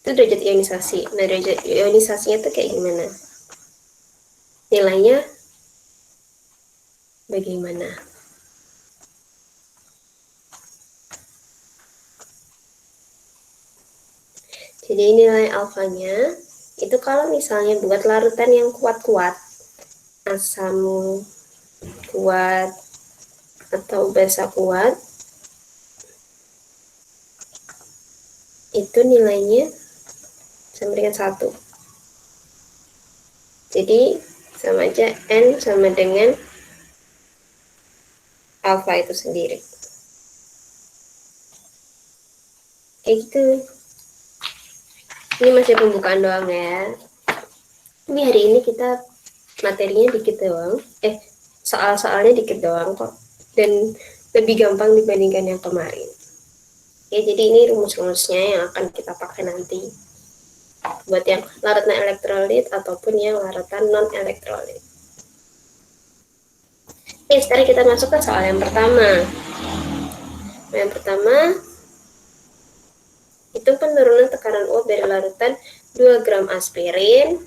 Itu derajat ionisasi. Nah, derajat ionisasinya tuh kayak gimana? Nilainya bagaimana? Jadi nilai alfanya itu kalau misalnya buat larutan yang kuat-kuat, asam kuat atau basa kuat, itu nilainya sama dengan 1. Jadi sama aja N sama dengan alfa itu sendiri. Kayak gitu. Ini masih pembukaan doang ya. Ini hari ini kita materinya dikit doang. Soal-soalnya dikit doang kok. Dan lebih gampang dibandingkan yang kemarin. Ya, jadi ini rumus-rumusnya yang akan kita pakai nanti. Buat yang larutan elektrolit ataupun yang larutan non-elektrolit. Oke, sekarang kita masuk ke soal yang pertama. Yang pertama, itu penurunan tekanan uap dari larutan 2 gram aspirin.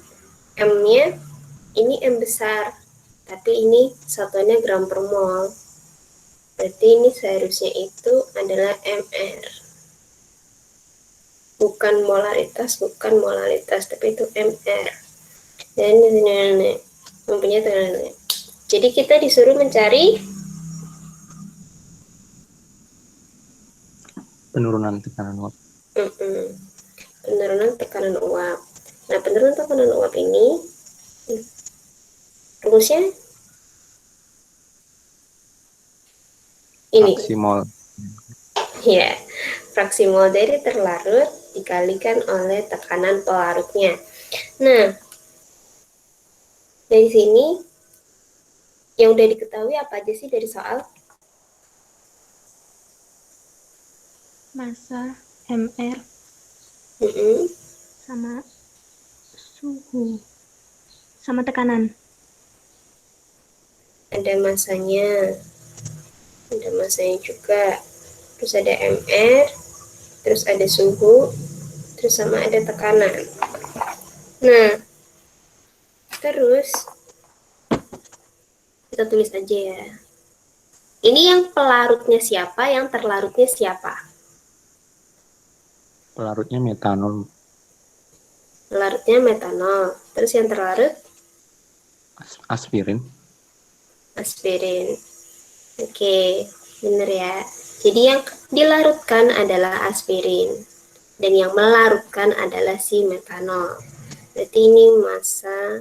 M-nya ini M besar, tapi ini satuannya gram per mol. Berarti ini seharusnya itu adalah MR. Bukan molaritas, tapi itu MR. Dan ini mempunyai tekanan. Jadi kita disuruh mencari penurunan tekanan uap. Penurunan tekanan uap. Nah, penurunan tekanan uap ini rumusnya ini. Fraksi mol. Ya, fraksi mol dari terlarut dikalikan oleh tekanan pelarutnya. Nah, dari sini yang udah diketahui apa aja sih dari soal? Massa, MR, sama suhu, sama tekanan. Ada masanya juga. Terus ada MR, terus ada suhu, terus sama ada tekanan. Nah, terus kita tulis aja ya. Ini yang pelarutnya siapa, yang terlarutnya siapa? Pelarutnya metanol. Pelarutnya metanol. Terus yang terlarut? Aspirin. Aspirin. Oke, bener ya. Jadi yang dilarutkan adalah aspirin. Dan yang melarutkan adalah si metanol. Berarti ini massa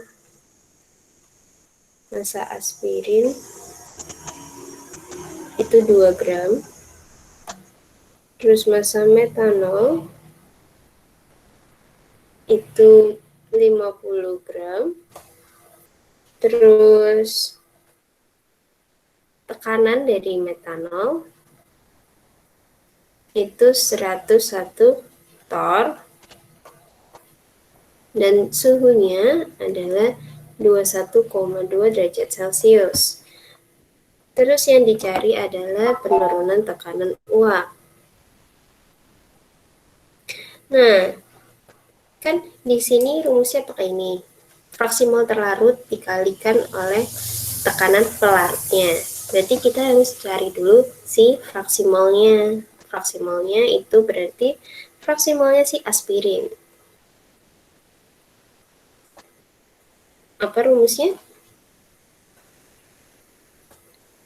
aspirin itu 2 gram. Terus massa metanol itu 50 gram. Terus tekanan dari metanol itu 101 torr. Dan suhunya adalah 21,2 derajat Celcius. Terus yang dicari adalah penurunan tekanan uap. Nah, kan di sini rumusnya pakai ini. Fraksi mol terlarut dikalikan oleh tekanan pelarutnya. Berarti kita harus cari dulu si fraksi molnya. Fraksi molnya itu berarti fraksi molnya si aspirin. Apa rumusnya?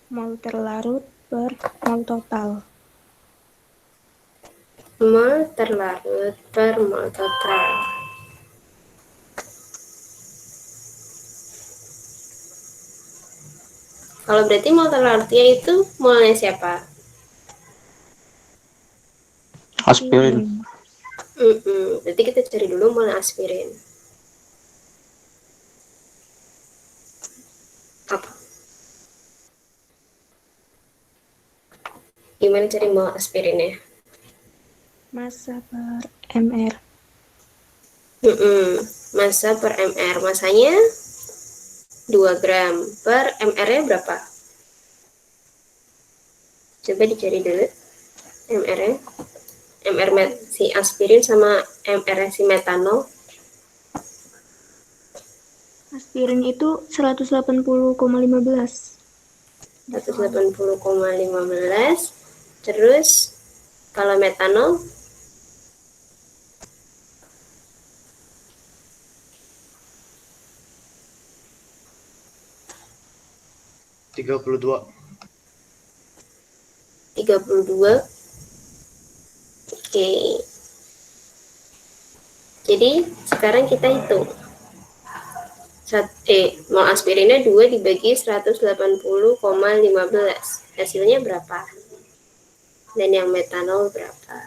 Mol terlarut per mol total. Mol terlarut per mol total. Kalau berarti mol terlarutnya itu molnya siapa? Aspirin. Berarti kita cari dulu mol aspirin. Apa? Gimana cari mol aspirinnya? Massa per MR. Massa per MR. Massanya 2 gram. Per MR-nya berapa? Coba dicari dulu. MR-nya si aspirin sama MR si metanol. Aspirin itu 180,15. 180,15. Terus kalau metanol 32. 32. Oke. Jadi sekarang kita hitung. Mol aspirinnya 2 dibagi 180,15. Hasilnya berapa? Dan yang metanol berapa?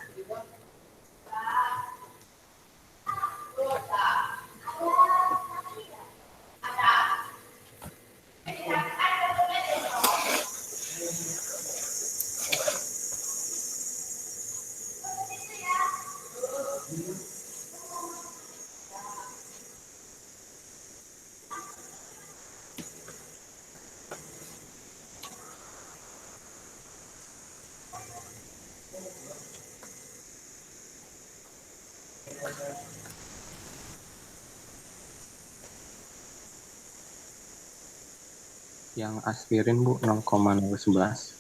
Yang aspirin Bu 0,011.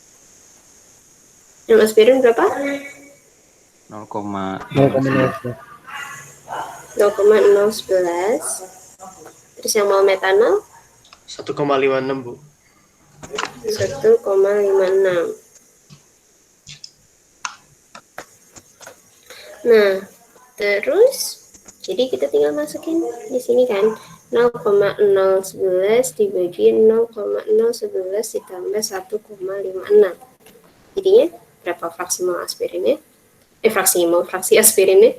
Yang aspirin berapa? 0,011. 0,011. Terus yang mol metanol 1,56 Bu. 1,56. Nah, terus jadi kita tinggal masukin di sini kan 0,011 dibagi 0,011 ditambah 1,56. Jadinya berapa fraksi mol aspirinnya? Fraksi aspirinnya?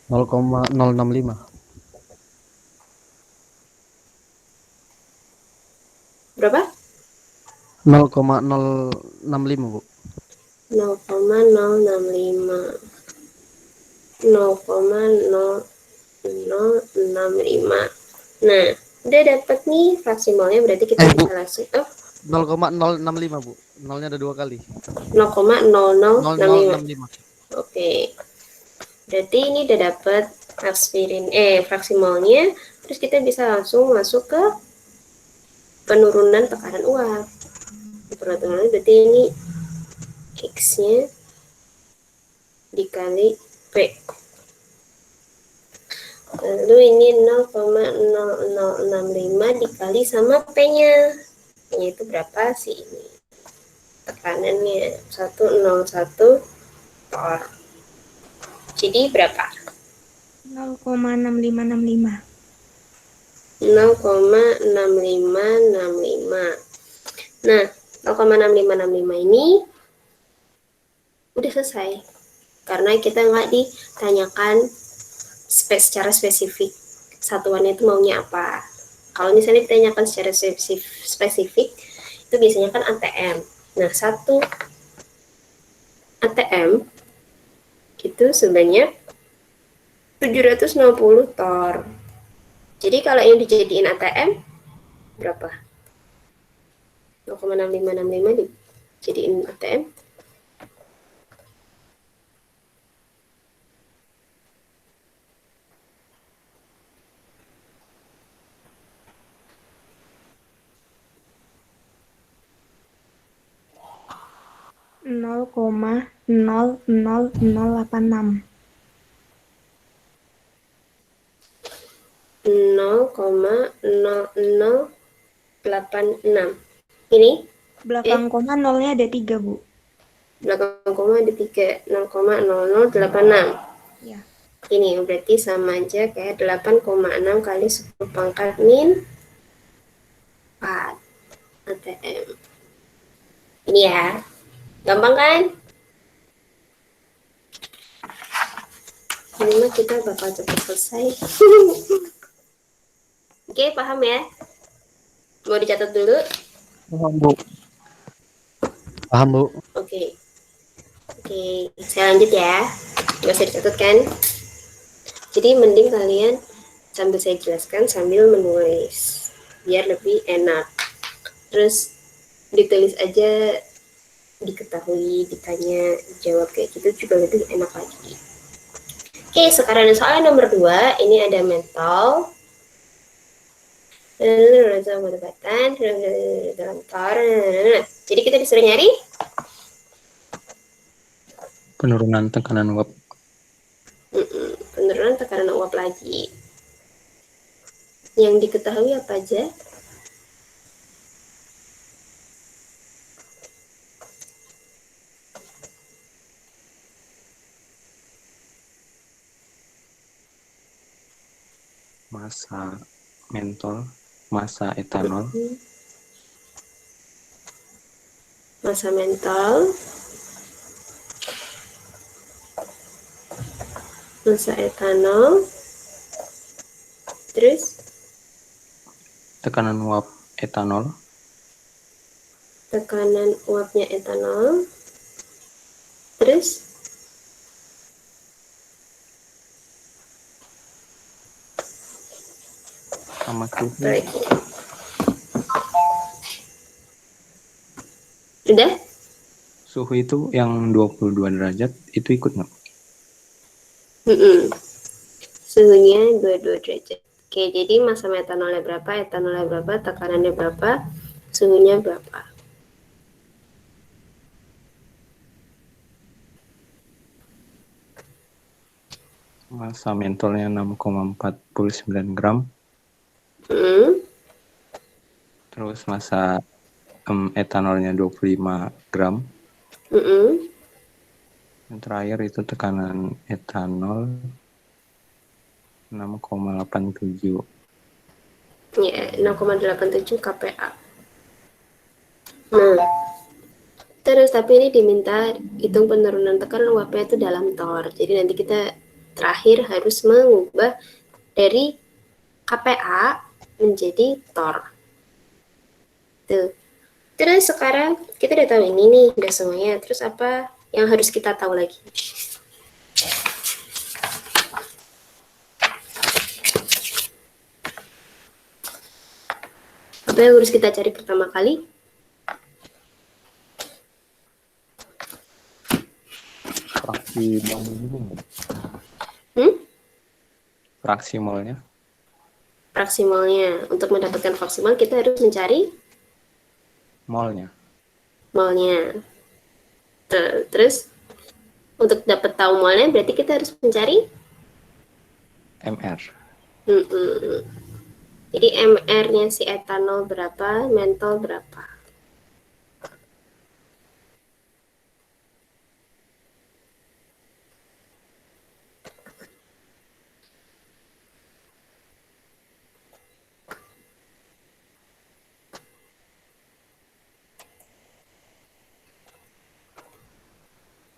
Nol koma nol enam lima. Berapa? 0,065 Bu. 0,065. 0,0065. Nah, udah dapat nih fraksi molnya, berarti kita Bu. bisa langsung 0,065 Bu. Nolnya ada 2 kali. 0,0065. 0065. Oke. Berarti ini udah dapat fraksi molnya, terus kita bisa langsung masuk ke penurunan tekanan uap. Penurunan berarti ini X-nya dikali P. Lalu ini 0,0065 dikali sama P-nya. P-nya itu berapa sih ini? Tekanannya 101 torr. Jadi berapa? 0,6565. 0,6565. Nah, 0,6565 ini udah selesai. Karena kita nggak ditanyakan secara spesifik satuannya itu maunya apa. Kalau misalnya ditanyakan secara spesifik, itu biasanya kan ATM. Nah, 1 ATM itu sebanyak 760 torr. Jadi kalau yang dijadiin ATM berapa? 0,6565 dijadiin ATM. Nol koma 0,00086. 0,0086. Ini Belakang koma nolnya ada 3 Bu. belakang koma ada 3, 0,0086. Ya. Ini berarti sama aja kayak 8,6 kali 10 pangkat min 4 ATM. Ini ya. Gampang kan? Ini mah kita bakal cepat selesai. Oke, paham ya? Mau dicatat dulu? Paham Bu. Paham, Bu. Oke. Oke, saya lanjut ya. Nggak usah dicatat kan? Jadi mending kalian sambil saya jelaskan sambil menulis. Biar lebih enak. Terus ditulis aja, diketahui, ditanya, jawab kayak gitu juga lebih enak lagi. Oke, sekarang soal nomor 2. Ini ada mental. Pendekatan dalam tor. Jadi kita disuruh nyari Penurunan tekanan uap. penurunan tekanan uap lagi. Yang diketahui apa aja? Massa mentol, massa etanol, Massa mental, massa etanol, terus tekanan uap etanol, tekanan uapnya etanol, terus sama apa suhu. lagi? Udah? Suhu itu yang 22 derajat itu ikut nggak? Suhunya 22 derajat. Oke, jadi massa metanolnya berapa, etanolnya berapa, tekanannya berapa, suhunya berapa. Massa mentolnya 6,49 gram. Hmm, Terus massa etanolnya 25 gram. mm-mm. Yang terakhir itu tekanan etanol 6,87. Ya, 0,87 kPa. Nah, terus tapi ini diminta hitung penurunan tekanan uapnya itu dalam tor. Jadi nanti kita terakhir harus mengubah dari kPa menjadi tor. Tuh. Terus sekarang kita udah tahu ini nih, udah semuanya. Terus apa yang harus kita tahu lagi? Apa yang harus kita cari pertama kali? Fraksi molnya. Fraksi molnya. Fraksi molnya. Untuk mendapatkan fraksi mol kita harus mencari Molnya. molnya. Terus untuk dapat tahu molnya berarti kita harus mencari MR. Jadi MR-nya si etanol berapa, mentol berapa.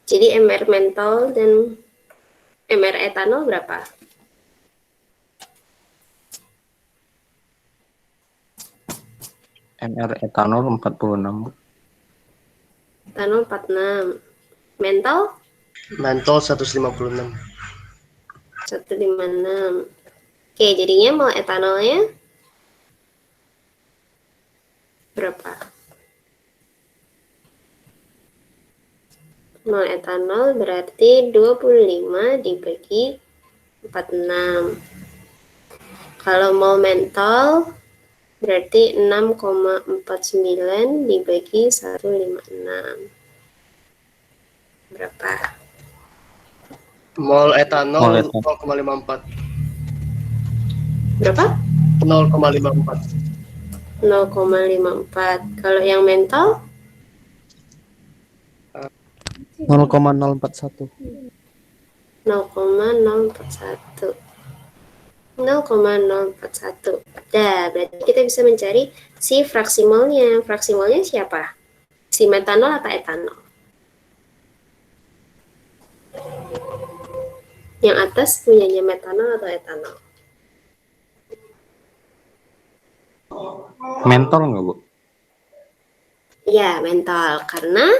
Jadi MR mentol dan MR etanol berapa? MR etanol 46. Etanol 46. Mentol Mentol 156. 156. Oke, jadinya mol etanolnya berapa? Mol etanol berarti 25 dibagi 46. Kalau mol mentol berarti 6,49 dibagi 156. Berapa? Mol etanol Mol etanol. 0,54. Berapa? 0,54. 0,54. Kalau yang mentol 0,041. 0,041. 0,041. Dah, berarti kita bisa mencari si fraksi molnya. Fraksi molnya siapa? Si metanol atau etanol? Yang atas punyanya metanol atau etanol? Mentol nggak, Bu? Ya, mentol. Karena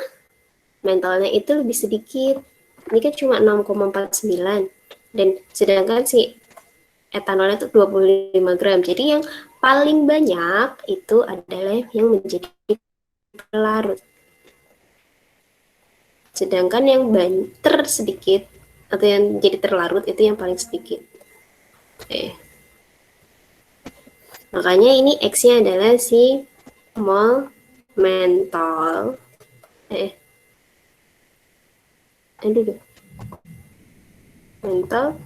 mentolnya itu lebih sedikit. Ini kan cuma 6,49. Dan sedangkan si etanolnya itu 25 gram. Jadi yang paling banyak itu adalah yang menjadi pelarut. Sedangkan yang tersedikit atau yang jadi terlarut itu yang paling sedikit. Makanya ini X-nya adalah si mol mentol. Aduh. Mentol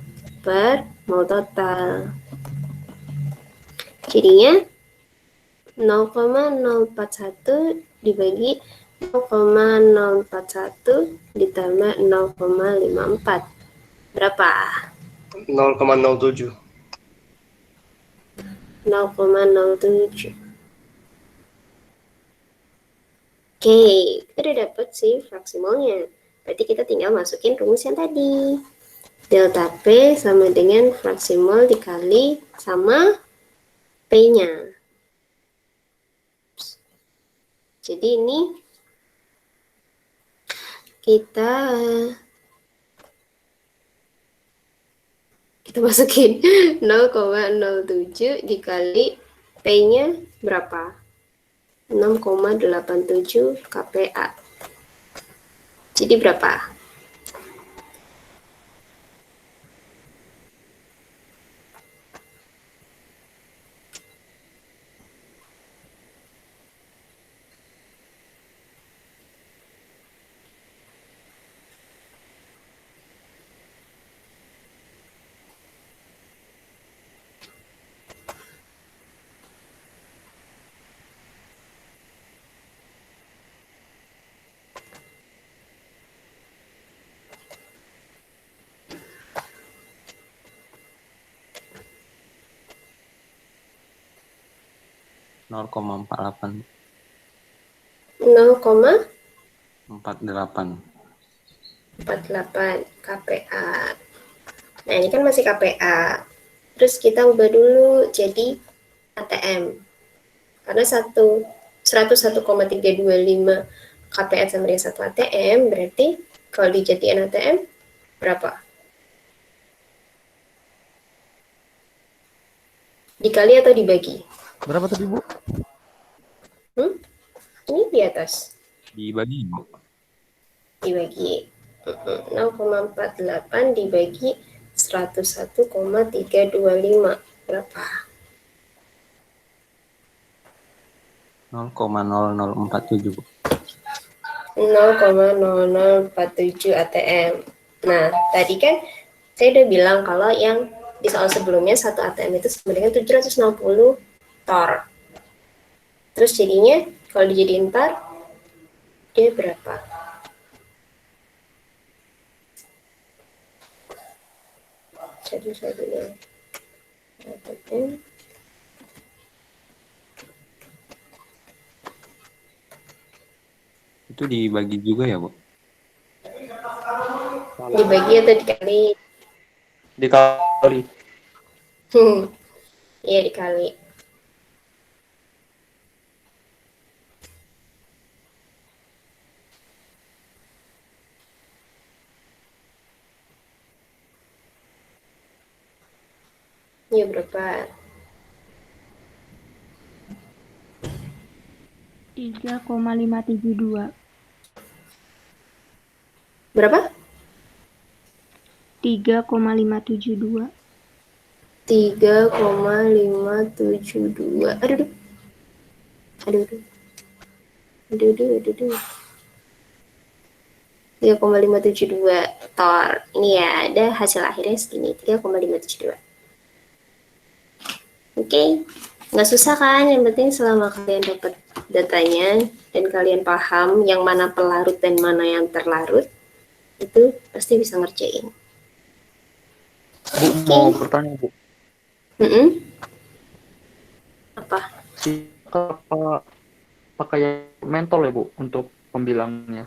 per mol total. Jadinya 0,041 dibagi 0,041 ditambah 0,54. Berapa? 0,07. 0,07. Oke, kita udah dapet sih fraksi molnya. Berarti kita tinggal masukin rumus yang tadi. Delta P sama dengan fraksi mol dikali sama P-nya. Jadi ini kita masukin 0,07 dikali P-nya berapa? 6,87 kPa. Jadi berapa? Nol koma 48. 0,48 kPa. Nah, ini kan masih kPa. Terus kita ubah dulu jadi ATM. Karena 101,325 kPa sama dengan 1 ATM, berarti kalau dijadiin ATM berapa? Dikali atau dibagi? Berapa tadi, Bu? Ini di atas. Dibagi, Bu. Dibagi 0,48 dibagi 101,325 berapa? 0,0047, Bu. 0,0047 ATM. Nah, tadi kan saya udah bilang kalau yang di soal sebelumnya 1 ATM itu sama dengan 760 tor. Terus jadinya kalau dijadiin tor, dia berapa? Jadi satunya ATM Itu dibagi juga ya, Bu? dibagi atau dikali? Dikali. Iya, dikali. Iya, berapa? 3,572. Berapa? 3,572. 3,572. Aduh. 3,572 tor. Ini ya, ada hasil akhirnya segini, 3,572. Oke, nggak susah kan? Yang penting selama kalian dapat datanya dan kalian paham yang mana pelarut dan mana yang terlarut, itu pasti bisa ngerjain. Bu, mau bertanya, Bu. Apa? Apa pakai mentol ya, Bu, untuk pembilangnya?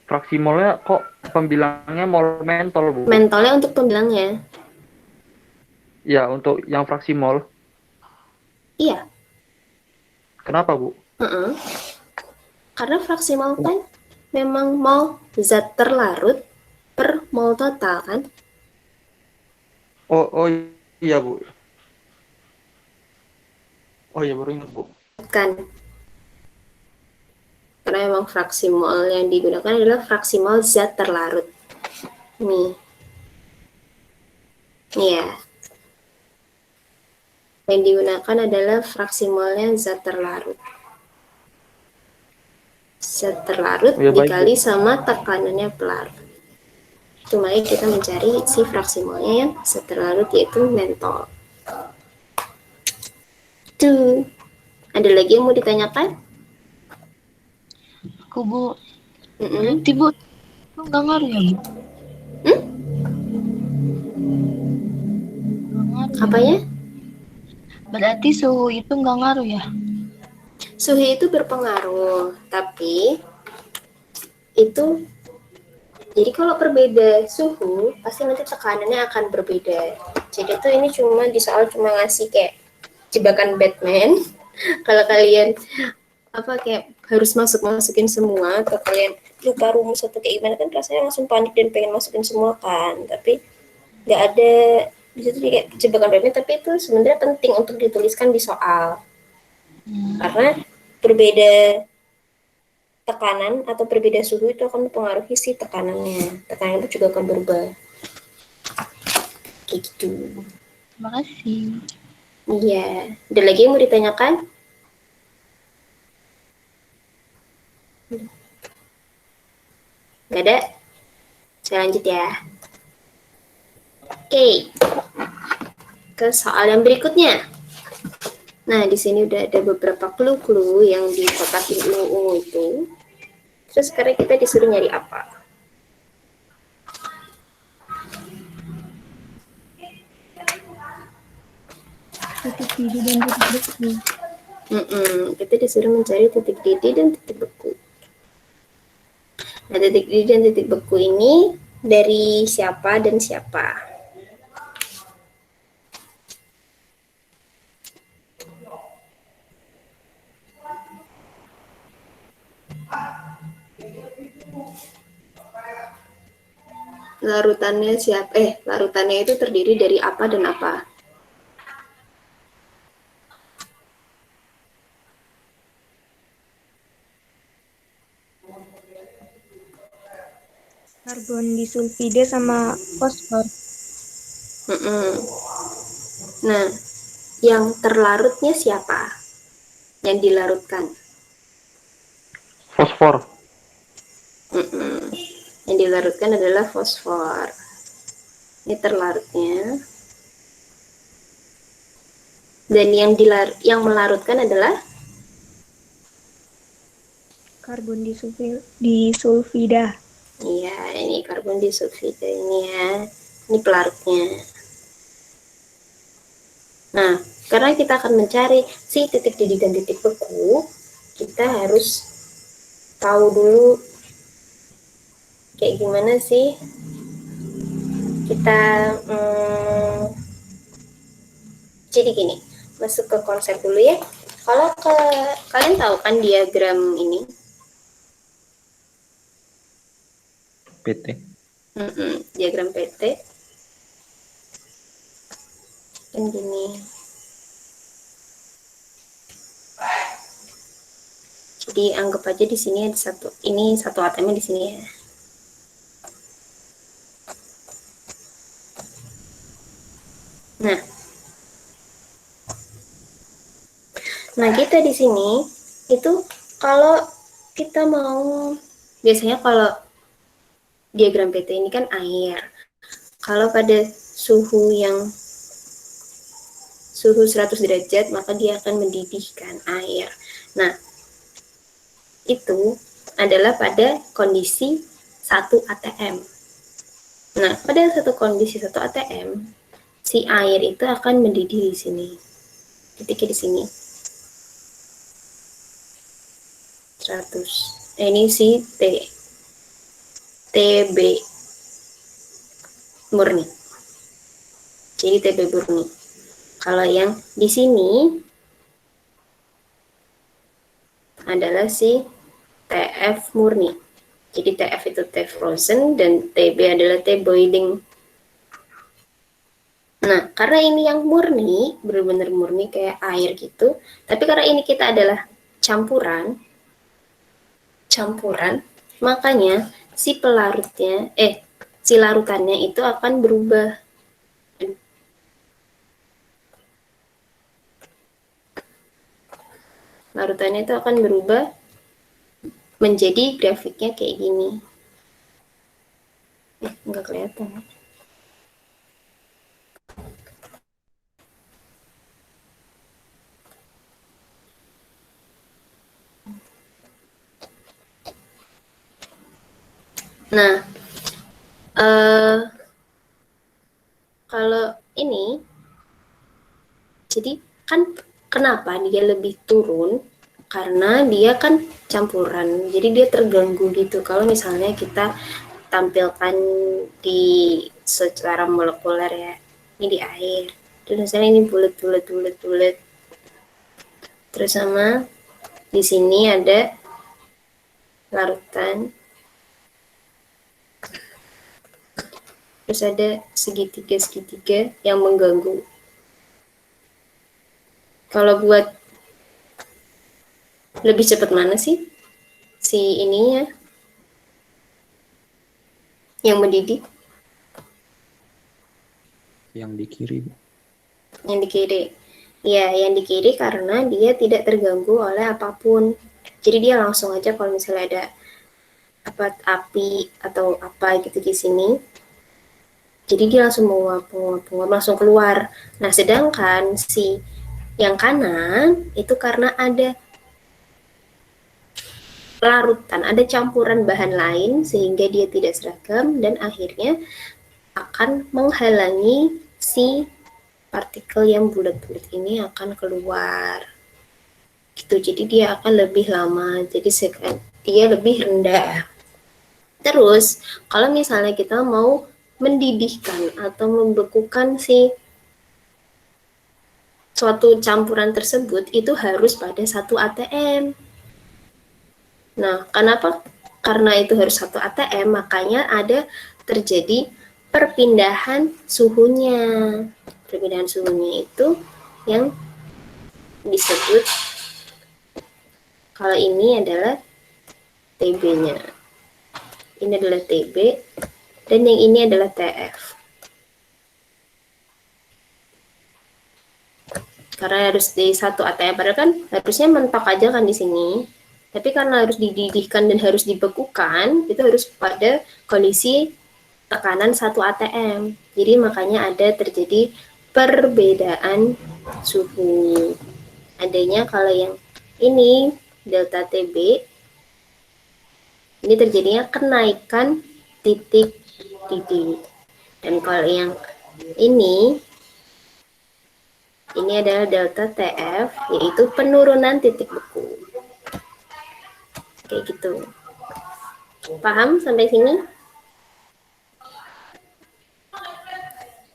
Fraksi molnya kok pembilangnya mol mentol, Bu? Mentolnya untuk pembilangnya. Ya, untuk yang fraksi mol. Iya. Kenapa, Bu? Heeh. Karena fraksi mol kan memang mol zat terlarut per mol total kan? Oh iya, Bu. Oh iya, baru ingat, Bu. Kan. Karena memang fraksi mol yang digunakan adalah fraksi mol zat terlarut. Nih. Nih ya. Yang digunakan adalah fraksi molnya zat terlarut. Zat terlarut Oh, ya, baik, Bu. dikali sama tekanannya pelarut. Itu makanya kita mencari si fraksi molnya yang zat terlarut yaitu mentol. Tuh. Ada lagi yang mau ditanyakan? Aku Bu, Mm-mm. berarti Bu, itu nggak ngaruh ya Bu? Nggak ngaruh ya? Apanya? Berarti suhu itu nggak ngaruh ya? Suhu itu berpengaruh, tapi itu jadi kalau berbeda suhu pasti nanti tekanannya akan berbeda. Jadi tuh ini cuma di soal cuma ngasih kayak jebakan Batman. Kalau kalian apa kayak harus masukin semua atau kalian lupa rumus atau kayak gimana kan rasanya langsung panik dan pengen masukin semua kan, tapi nggak ada di situ kayak jebakan Batman, tapi itu sebenarnya penting untuk dituliskan di soal karena berbeda tekanan atau berbeda suhu itu akan mempengaruhi si tekanannya. Tekanan itu juga akan berubah. Kayak gitu. Terima kasih. Iya. Ada lagi yang mau ditanyakan? Nggak ada? Saya lanjut ya. Oke. Ke soal yang berikutnya. Nah, di sini udah ada beberapa clue-clue yang di kotak ungu-ungu itu. Terus sekarang kita disuruh nyari apa? Titik didih dan titik beku. Kita disuruh mencari titik didih dan titik beku. Nah, titik didih dan titik beku ini dari siapa dan siapa? Larutannya siapa? Larutannya itu terdiri dari apa dan apa? Karbon disulfida sama fosfor. Nah, yang terlarutnya siapa? Yang dilarutkan? Fosfor. Yang dilarutkan adalah fosfor. Ini terlarutnya. Dan yang melarutkan adalah Karbon disulfida. iya, ini karbon disulfida ini ya. Ini pelarutnya. Nah, karena kita akan mencari si titik didih dan titik beku, kita harus tahu dulu kayak gimana sih kita jadi gini, masuk ke konsep dulu ya. Kalau kalian tahu kan diagram ini? PT. Diagram PT kan gini. Jadi anggap aja di sini ada satu atomnya di sini ya. Nah kita di sini itu kalau kita mau biasanya kalau diagram PT ini kan air. Kalau pada suhu 100 derajat maka dia akan mendidihkan air. Nah, itu adalah pada kondisi 1 atm. Nah, pada kondisi 1 atm, si air itu akan mendidih di sini. Titiknya di sini. 100. Ini si TB murni. Jadi TB murni. Kalau yang di sini adalah si TF murni. Jadi TF itu T frozen dan TB adalah T boiling. Nah, karena ini yang murni, benar-benar murni kayak air gitu, tapi karena ini kita adalah campuran, makanya si pelarutnya, si larutannya itu akan berubah. Larutannya itu akan berubah menjadi grafiknya kayak gini. Nggak kelihatan. Nah, kalau ini, jadi kan kenapa dia lebih turun? Karena dia kan campuran, jadi dia terganggu gitu. Kalau misalnya kita tampilkan di secara molekuler ya, ini di air, terus misalnya ini bulat, terus sama di sini ada larutan, terus ada segitiga yang mengganggu. Kalau buat lebih cepat mana sih si ininya yang mendidih? Yang di kiri. Yang di kiri. Ya, yang di kiri karena dia tidak terganggu oleh apapun. Jadi dia langsung aja kalau misalnya ada api atau apa gitu di sini, jadi dia langsung menguap, langsung keluar. Nah, sedangkan si yang kanan itu karena ada larutan, ada campuran bahan lain sehingga dia tidak seragam dan akhirnya akan menghalangi si partikel yang bulat-bulat ini akan keluar. Gitu. Jadi dia akan lebih lama. Jadi dia lebih rendah. Terus, kalau misalnya kita mau mendidihkan atau membekukan si suatu campuran tersebut, itu harus pada 1 atm. Nah, kenapa? Karena itu harus 1 atm, makanya ada terjadi perpindahan suhunya. Perpindahan suhunya itu yang disebut, kalau ini adalah TB-nya. Ini adalah TB, dan yang ini adalah TF. Karena harus di 1 atm, padahal kan harusnya mentok aja kan di sini. Tapi karena harus dididihkan dan harus dibekukan, itu harus pada kondisi tekanan 1 atm. Jadi makanya ada terjadi perbedaan suhu. Adanya kalau yang ini delta TB, ini terjadinya kenaikan titik didih. Dan kalau yang ini adalah delta TF, yaitu penurunan titik beku. Kayak gitu. Paham sampai sini?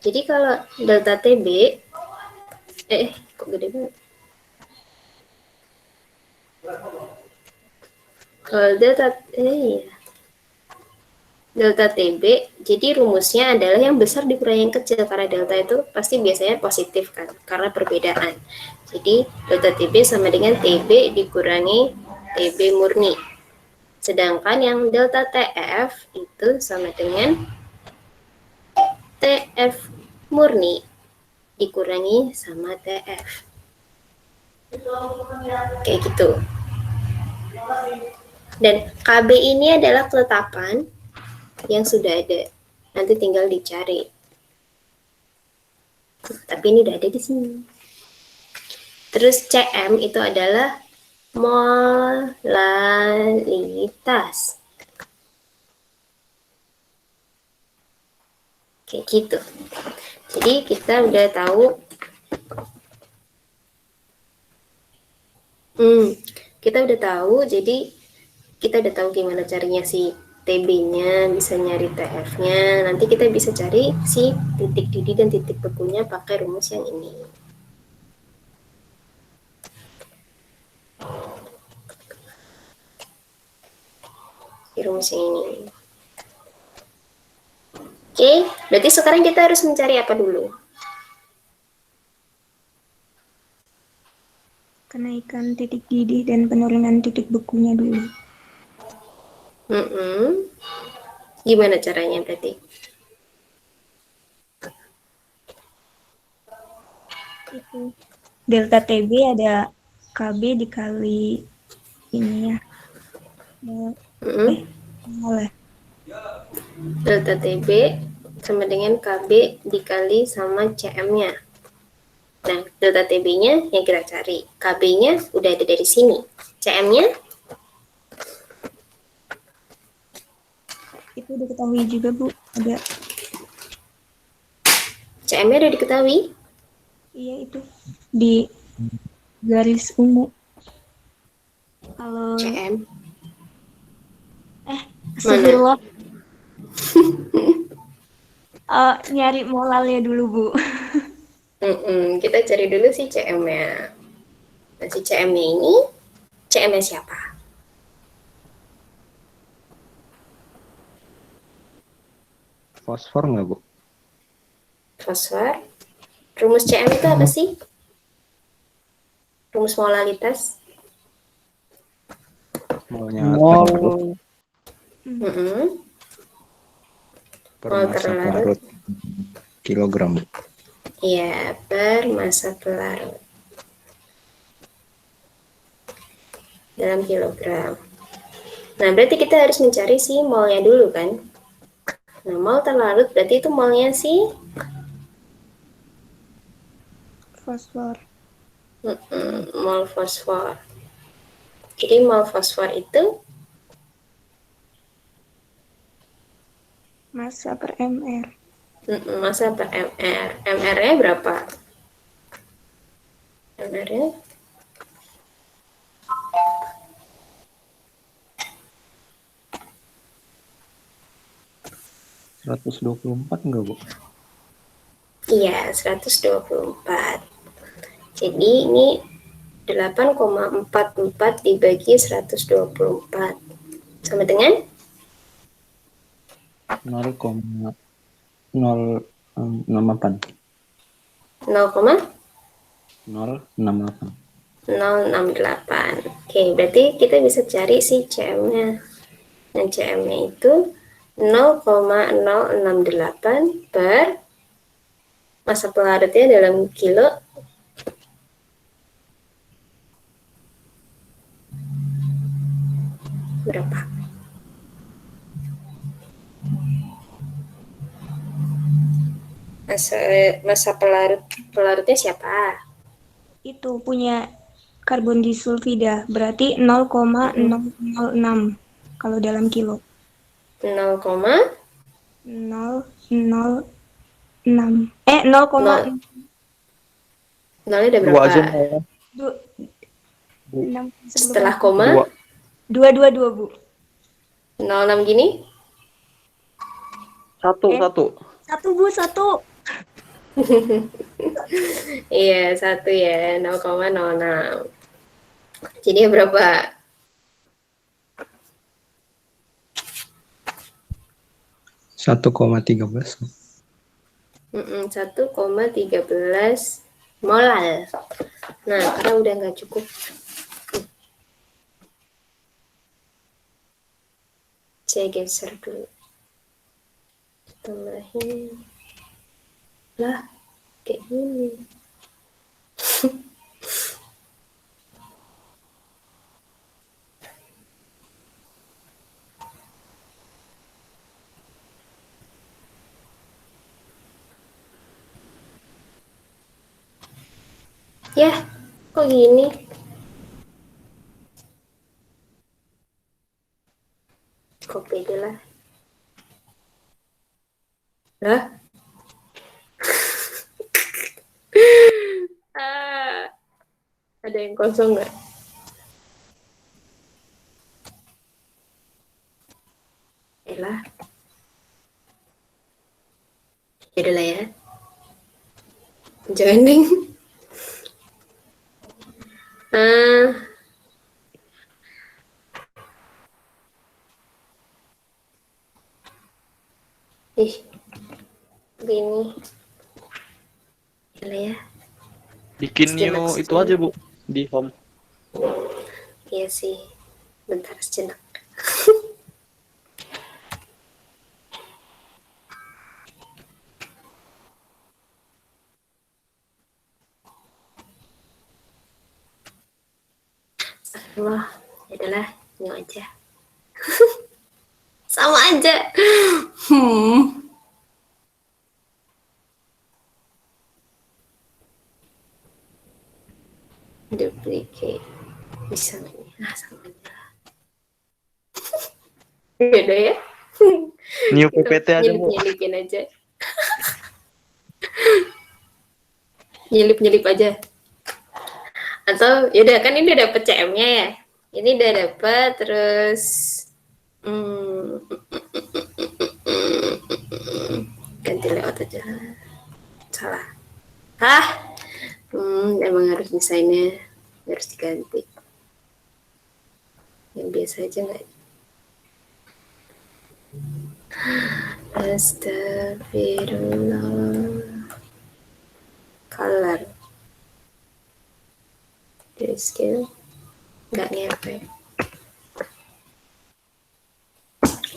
Jadi kalau delta TB, kok gede banget? Kalau delta TB, jadi rumusnya adalah yang besar dikurangi yang kecil, karena delta itu pasti biasanya positif kan, karena perbedaan. Jadi delta TB sama dengan TB dikurangi TB murni. Sedangkan yang delta TF itu sama dengan TF murni dikurangi sama TF. Kayak gitu. Dan KB ini adalah ketetapan yang sudah ada. Nanti tinggal dicari. Tapi ini udah ada di sini. Terus CM itu adalah molalitas. Kayak gitu. Jadi kita udah tahu jadi kita udah tahu gimana caranya si TB-nya, bisa nyari TF-nya. Nanti kita bisa cari si titik didih dan titik bekunya pakai rumus yang ini. di rumus yang ini. Oke, berarti sekarang kita harus mencari apa dulu? Kenaikan titik didih dan penurunan titik bekunya dulu. Gimana caranya berarti? Itu delta TB ada KB dikali ini ya. Boleh. Delta TB sama dengan KB dikali sama CM-nya. Nah, delta TB-nya yang kita cari. KB-nya udah ada dari sini. CM-nya Itu diketahui juga, Bu. Ada. CM-nya udah diketahui. Iya, itu di garis ungu. Kalau CM. astagfirullah. Nyari molalnya dulu, Bu. Kita cari dulu si CM-nya. Nah, si CM-nya ini, CM-nya siapa? Fosfor nggak, Bu? Fosfor. Rumus CM itu apa sih? Rumus molalitas. Molnya Mol terlarut per Mol massa terlarut. pelarut kilogram, Bu. Iya, per massa pelarut dalam kilogram. Nah, berarti kita harus mencari si molnya dulu kan? Nah, mol terlarut berarti itu molnya si Fosfor. mol fosfor. Jadi mol fosfor itu Massa per mr. massa per mr. MR-nya berapa? MR-nya 124 nggak, Bu? iya, 124. Jadi ini 8,44 dibagi 124 sama dengan 0,068. 0,068. 068. Oke, berarti kita bisa cari si CM-nya. Nah, CM-nya itu 0,068 per massa pelarutnya dalam kilo berapa? Massa pelarutnya siapa? Itu punya karbon disulfida, berarti 0,006 kalau dalam kilo. 0,0 006. 0,6. nolnya udah Dua aja berapa? ya. Setelah koma Dua. 222, Bu. 06 gini? Satu. Satu, Bu, satu. Iya, 1 ya, 0,06. Jadi berapa? 1,13. 1,13 molal. Nah, karena udah nggak cukup. Saya geser dulu. Tambahin. Lah, kayak gini. Yah, kok gini? Copy aja lah. Lah? Ada yang kosong nggak? Lah. Yaudah lah ya. Jangan ding. Ih, begini. Gila ya. Bikin Sejenak, new itu sejenak. aja Bu di home. Iya sih. Bentar sejenak. Wah, adalah ini aja. Sama aja. Duplicate. Bisa nggak nih? Nah, sama aja. Beda ya? New PPT aja Bu. Nyelip-nyelipin aja. Nyelip-nyelip aja. Atau yaudah kan ini udah dapet CM-nya ya. Ini udah dapet terus ganti layout aja. Salah. Emang harus desainnya harus diganti. Yang biasa aja nggak? Astagfirullah. Color. Grayscale. Nggak ngefek.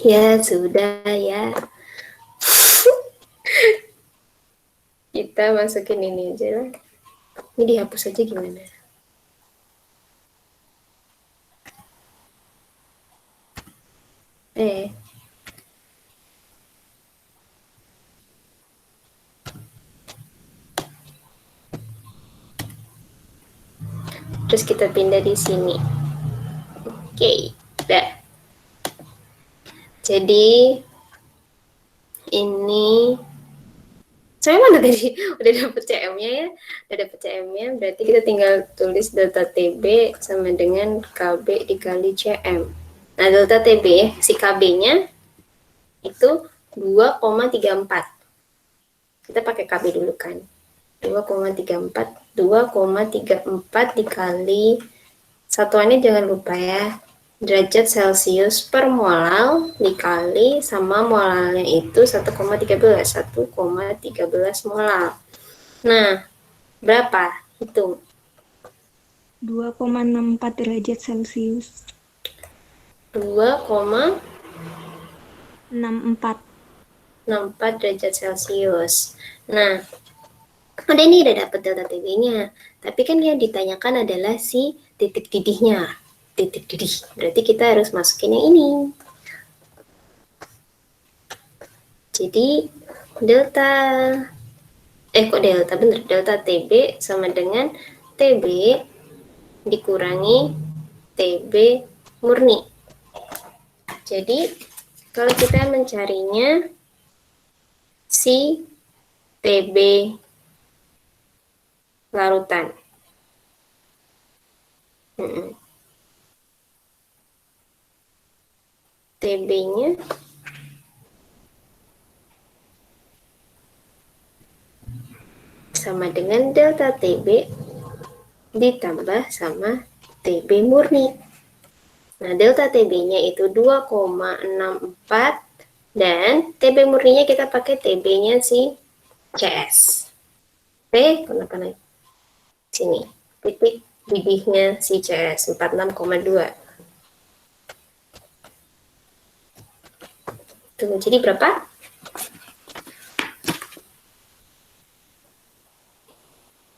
Ya sudah ya. Kita masukin ini aja lah. Ini dihapus aja gimana? Terus kita pindah di sini. Oke, udah. Jadi ini saya mana tadi udah dapet CM-nya ya, udah dapet CM-nya, berarti kita tinggal tulis delta TB sama dengan KB dikali CM. Nah, delta TB ya, si KB-nya itu 2,34. Kita pakai KB dulu kan. 2,34 dikali satuannya jangan lupa ya, derajat Celcius per molal dikali sama molalnya itu 1,13 molal. Nah, berapa? Hitung. 2,64 derajat Celcius. 2,64 64. derajat Celcius. Nah, udah ini udah dapet delta TB-nya. Tapi kan yang ditanyakan adalah si titik didihnya. Titik didih. Berarti kita harus masukin yang ini. Jadi delta bener, delta TB sama dengan TB dikurangi TB murni. Jadi kalau kita mencarinya si TB larutan. TB-nya sama dengan delta TB ditambah sama TB murni. Nah, delta TB-nya itu 2,64 dan TB murninya kita pakai TB-nya si CS. Oke, kenapa naik? Sini, titik didihnya si CS 46,2. Tuh, jadi berapa?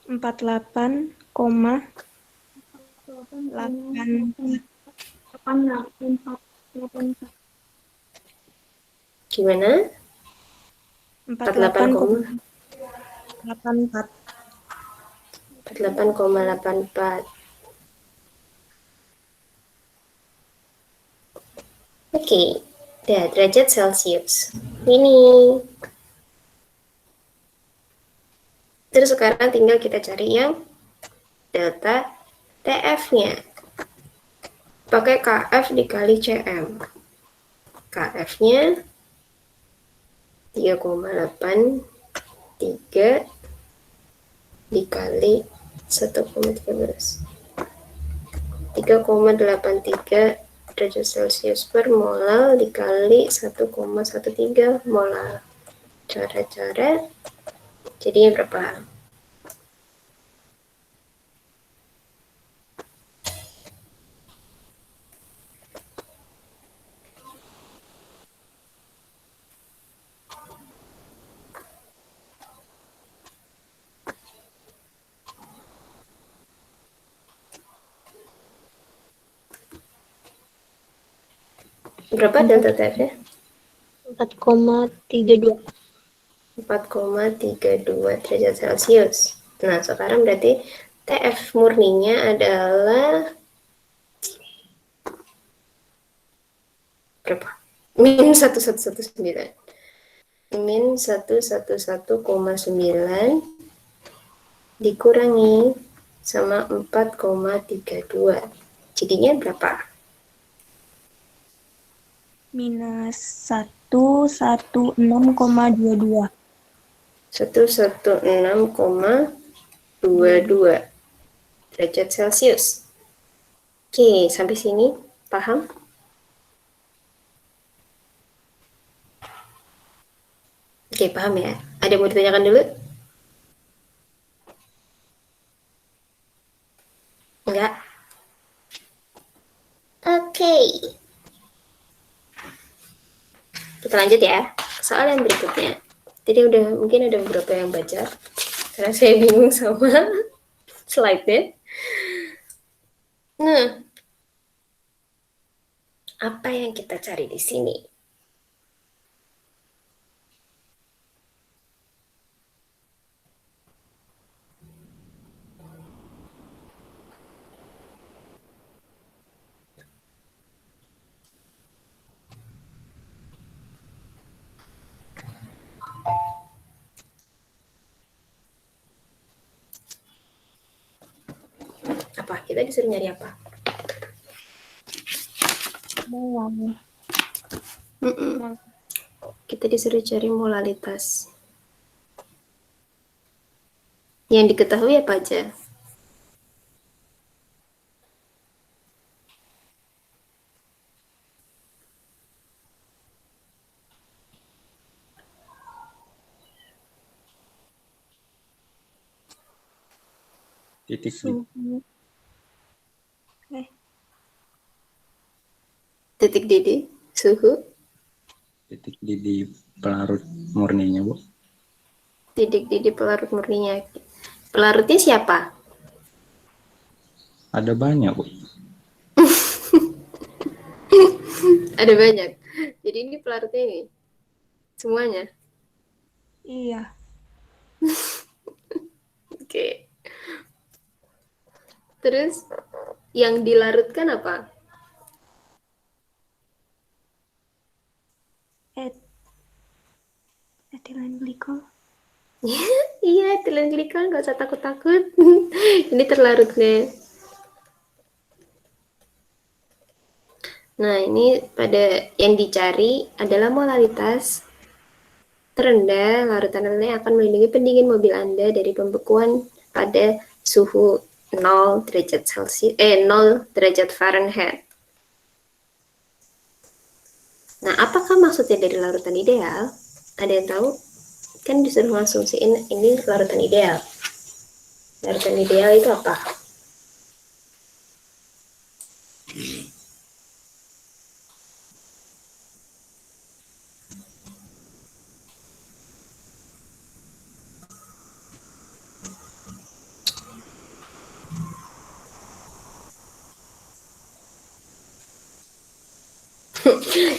48,8. Gimana? 48,84. 48,84. Oke, derajat Celcius. Ini. Terus sekarang tinggal kita cari yang delta TF-nya. Pakai KF dikali CM. KF-nya 3,83 dikali 1,13. 3,83 derajat Celcius per molal dikali 1,13 molal. Coret-coret. Jadinya berapa? Berapa delta TF-nya? 4,32. 4,32 derajat Celcius. Nah, sekarang berarti TF murninya adalah berapa? Min 1119. Min 111,9 dikurangi sama 4,32. Jadinya berapa? Minus 116,22. 116,22 derajat Celcius. Oke, sampai sini paham? Oke, paham ya? Ada yang mau ditanyakan dulu? Enggak? Oke. Kita lanjut ya. Soal yang berikutnya. Jadi mungkin ada beberapa yang baca. Karena saya bingung sama slide-nya. Nah, apa yang kita cari di sini? Apa? Kita disuruh nyari apa? Kita disuruh cari molalitas. Yang diketahui apa aja? Titik Suhu. Titik didih, suhu, titik didih pelarut murninya, Bu. titik didih pelarut murninya. Pelarutnya siapa? Ada banyak, Bu. Ada banyak. Jadi ini pelarutnya ini. Semuanya. Iya. Oke. Terus yang dilarutkan apa? Etilen glikol. Iya, etilen glikol, nggak usah takut-takut. Ini terlarutnya. Nah, ini pada yang dicari adalah molalitas terendah. Larutan ini akan melindungi pendingin mobil Anda dari pembekuan pada suhu 0 derajat Celcius, 0 derajat Fahrenheit. Nah, apakah maksudnya dari larutan ideal? Ada yang tahu? Kan disuruh ngasumsiin ini larutan ideal. Larutan ideal itu apa?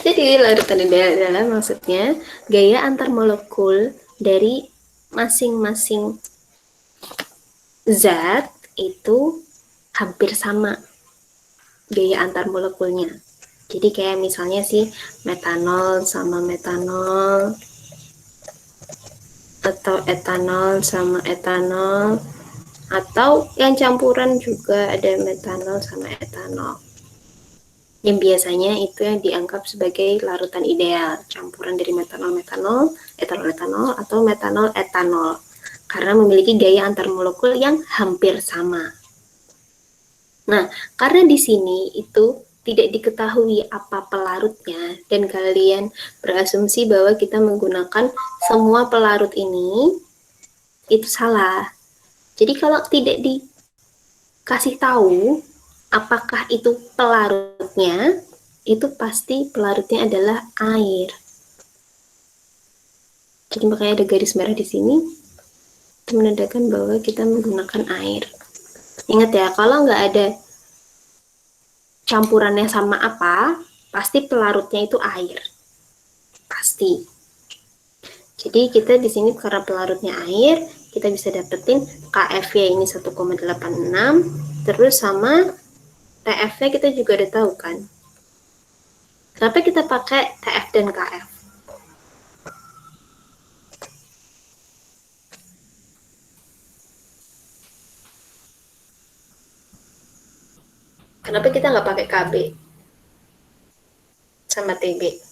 Jadi larutan ideal adalah maksudnya gaya antar molekul dari masing-masing zat itu hampir sama gaya antar molekulnya. Jadi kayak misalnya sih metanol sama metanol atau etanol sama etanol atau yang campuran juga ada metanol sama etanol. Yang biasanya itu yang dianggap sebagai larutan ideal, campuran dari metanol-metanol, etanol-etanol, atau metanol-etanol, karena memiliki gaya antar molekul yang hampir sama. Nah, karena di sini itu tidak diketahui apa pelarutnya dan kalian berasumsi bahwa kita menggunakan semua pelarut ini, itu salah. Jadi kalau tidak dikasih tahu apakah itu pelarutnya, itu pasti pelarutnya adalah air. Jadi makanya ada garis merah di sini, itu menandakan bahwa kita menggunakan air. Ingat ya, kalau nggak ada campurannya sama apa, pasti pelarutnya itu air. Pasti. Jadi kita di sini karena pelarutnya air, kita bisa dapetin KF-nya ini 1,86, terus sama TF-nya kita juga udah tahu kan. Kenapa kita pakai TF dan KF? Kenapa kita nggak pakai KB sama TB?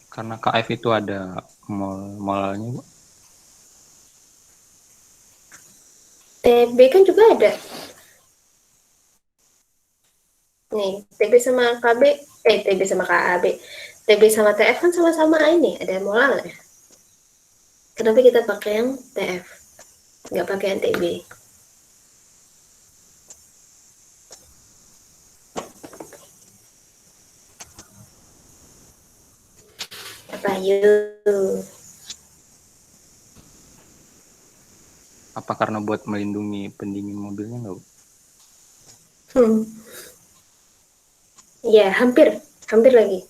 Karena KF itu ada molnya, Bu. TB kan juga ada. Nih, TB sama KB, TB sama KAB. TB sama TF kan sama-sama ini, ada molal ya. Kenapa kita pakai yang TF? Nggak pakai yang TB? Apa yuk? Apa karena buat melindungi pendingin mobilnya nggak, Bu? Ya, hampir lagi.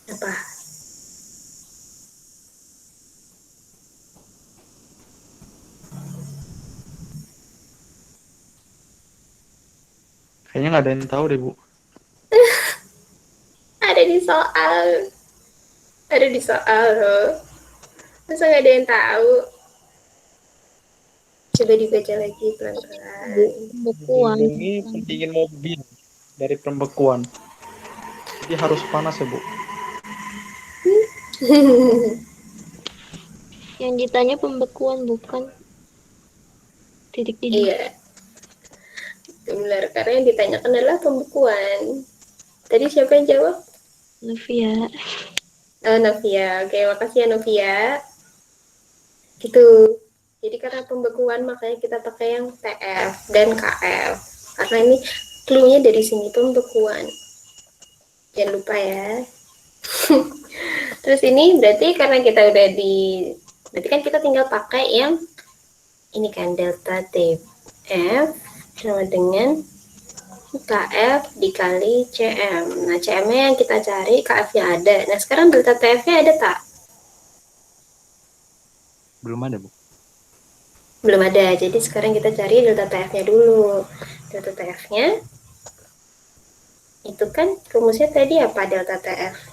Apa? Kayaknya nggak ada yang tahu deh, Bu. Ada di soal. Ada di soal loh. Masa nggak ada yang tahu? Coba dibaca lagi pelan-pelan. Pembekuan. Melindungi pendingin mobil dari pembekuan. Jadi harus panas ya, Bu. Yang ditanya pembekuan bukan titik didih. Iya, benar. Karena yang ditanyakan adalah pembekuan. Tadi siapa yang jawab? Novia. Novia. Oke, makasih ya Novia. Gitu. Jadi karena pembekuan makanya kita pakai yang TF dan KF. Karena ini clue-nya dari sini pembekuan. Jangan lupa ya. Terus ini berarti karena kita udah berarti kan kita tinggal pakai yang ini kan delta TF sama dengan KF dikali CM. Nah, CM-nya yang kita cari, KF-nya ada. Nah, sekarang delta TF-nya ada tak? Belum ada, Bu. Belum ada. Jadi sekarang kita cari delta TF-nya dulu. Delta TF-nya itu kan rumusnya tadi apa delta TF?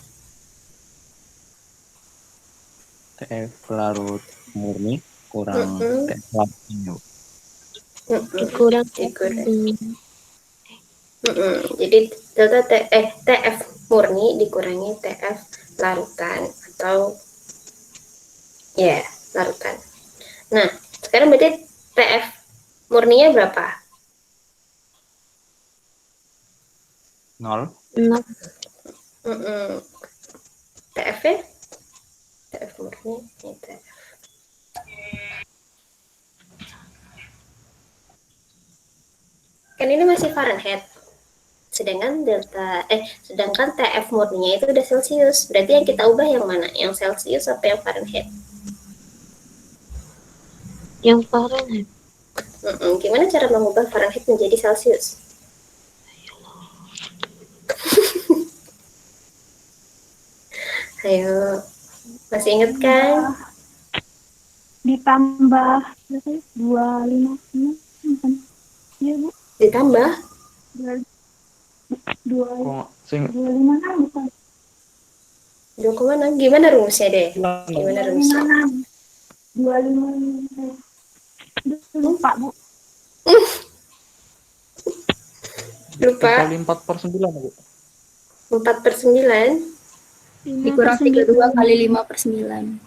TF larut murni kurang TF larutnya, Bu. Dikurang. Jadi delta TF murni dikurangi TF larutan atau ya larutan. Nah, sekarang berarti TF murninya berapa? 0. 6. TF-nya? TF murni ini TF. Kan ini masih Fahrenheit. Sedangkan sedangkan TF murninya itu udah Celsius. Berarti yang kita ubah yang mana? Yang Celsius apa yang Fahrenheit? Yang Fahrenheit. Gimana cara mengubah Fahrenheit menjadi Celsius? Ayo, masih inget kan? Ditambah 256 bukan? Iya, Bu. Ditambah 256 Sing bukan? 2,6. Gimana rumusnya deh? Gimana rumusnya? 256. Lupa, Bu. Lupa. kali 4/9, Bu. 4/9. Dikurang 32 kali 5/9.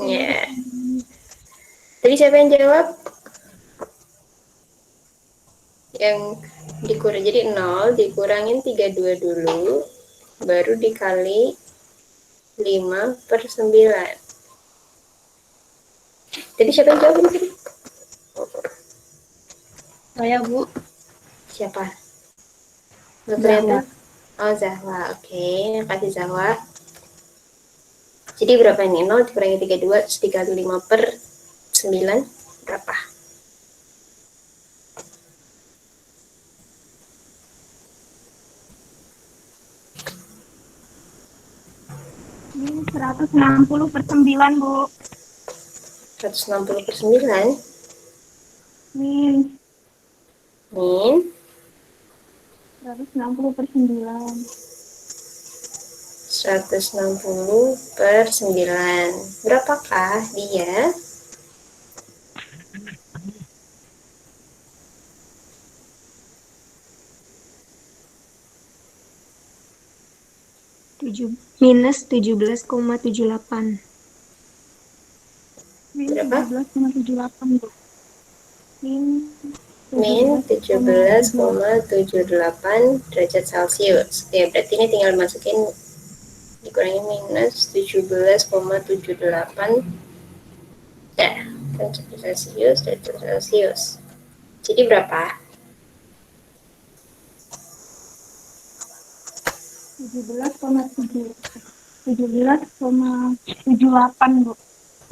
Ya. Tadi siapa yang jawab? Yang dikurang, jadi 0 dikurangin 32 dulu, baru dikali 5/9. Jadi siapa yang jawab ini? Saya, Bu. Siapa? Nggak kelihatan? Oh, Zahwa. Oke, kasih Zahwa. Jadi berapa ini? 0 dikurangi 32 terus dikali 5/9 berapa? Min 160/9, Bu. 160/9 Min min 160/9. 160/9. Berapakah dia? Minus 17,78. Min Berapa? 17,78, Bu. Min Min 17,78 derajat Celcius. Ya, berarti ini tinggal masukin dikurangi minus 17,78 ya, derajat Celcius, derajat Celcius. Jadi berapa? 17,78, Bu.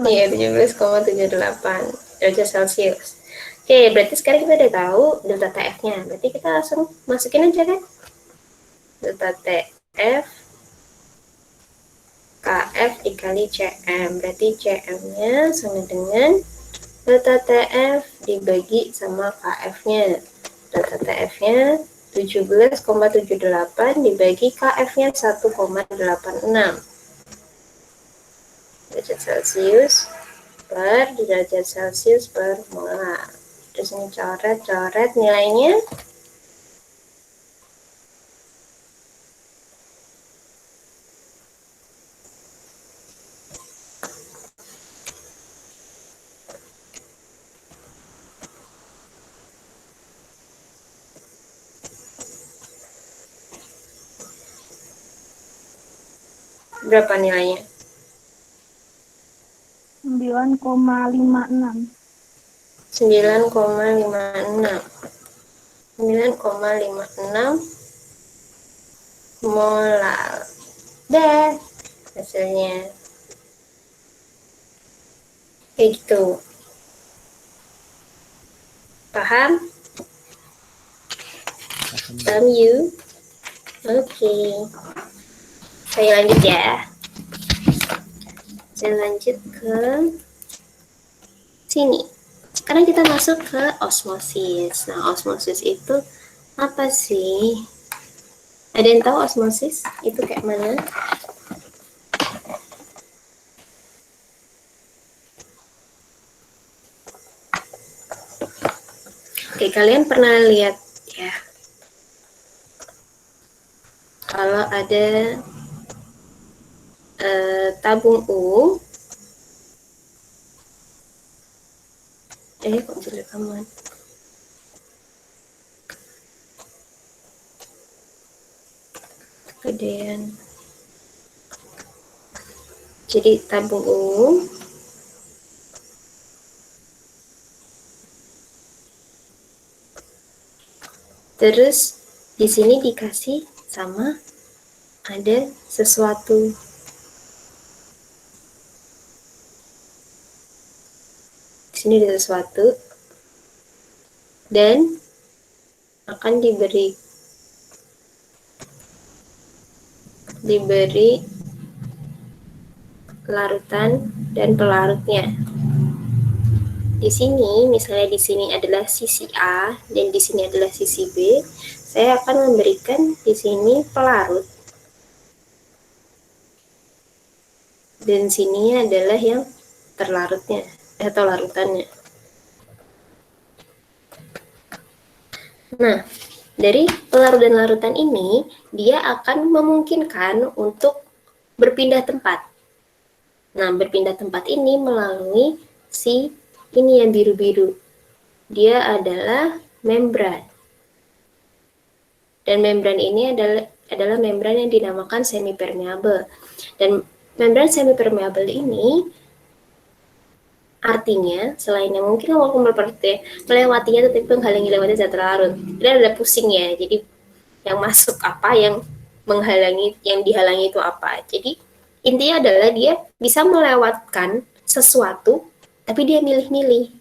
Iya, 17,78 derajat Celcius. Oke, berarti sekarang kita udah tahu delta TF-nya. Berarti kita langsung masukin aja kan? Delta TF KF dikali CM. Berarti CM-nya sama dengan delta TF dibagi sama KF-nya. Delta TF-nya 17,78 dibagi KF-nya 1,86 derajat Celcius per derajat Celcius per molar. Terus ini coret-coret nilainya. Berapa nilainya? 9,56. 9,56. 9,56 molar. Dah hasilnya. Kayak gitu. Paham? Paham you? Oke. Saya lanjut ya. Saya lanjut ke sini. Sekarang kita masuk ke osmosis. Nah, osmosis itu apa sih? Ada yang tahu osmosis itu kayak mana? Oke, kalian pernah lihat ya, kalau ada tabung U, kok jadi rekaman? Kemudian, jadi tabung U terus di sini dikasih sama ada sesuatu. Di sini ada sesuatu dan akan diberi larutan dan pelarutnya. Di sini, misalnya di sini adalah sisi A dan di sini adalah sisi B, saya akan memberikan di sini pelarut dan sini adalah yang terlarutnya atau larutannya. Nah, dari pelarut dan larutan ini dia akan memungkinkan untuk berpindah tempat. Nah, berpindah tempat ini melalui si ini yang biru-biru. Dia adalah membran. Dan membran ini adalah membran yang dinamakan semipermeable. Dan membran semipermeable ini artinya selain yang mungkin molekul melewatinya tetapi menghalangi lewatnya zat larut. Ini ada pusing ya. Jadi yang masuk apa, yang menghalangi, yang dihalangi itu apa. Jadi intinya adalah dia bisa melewatkan sesuatu tapi dia milih-milih.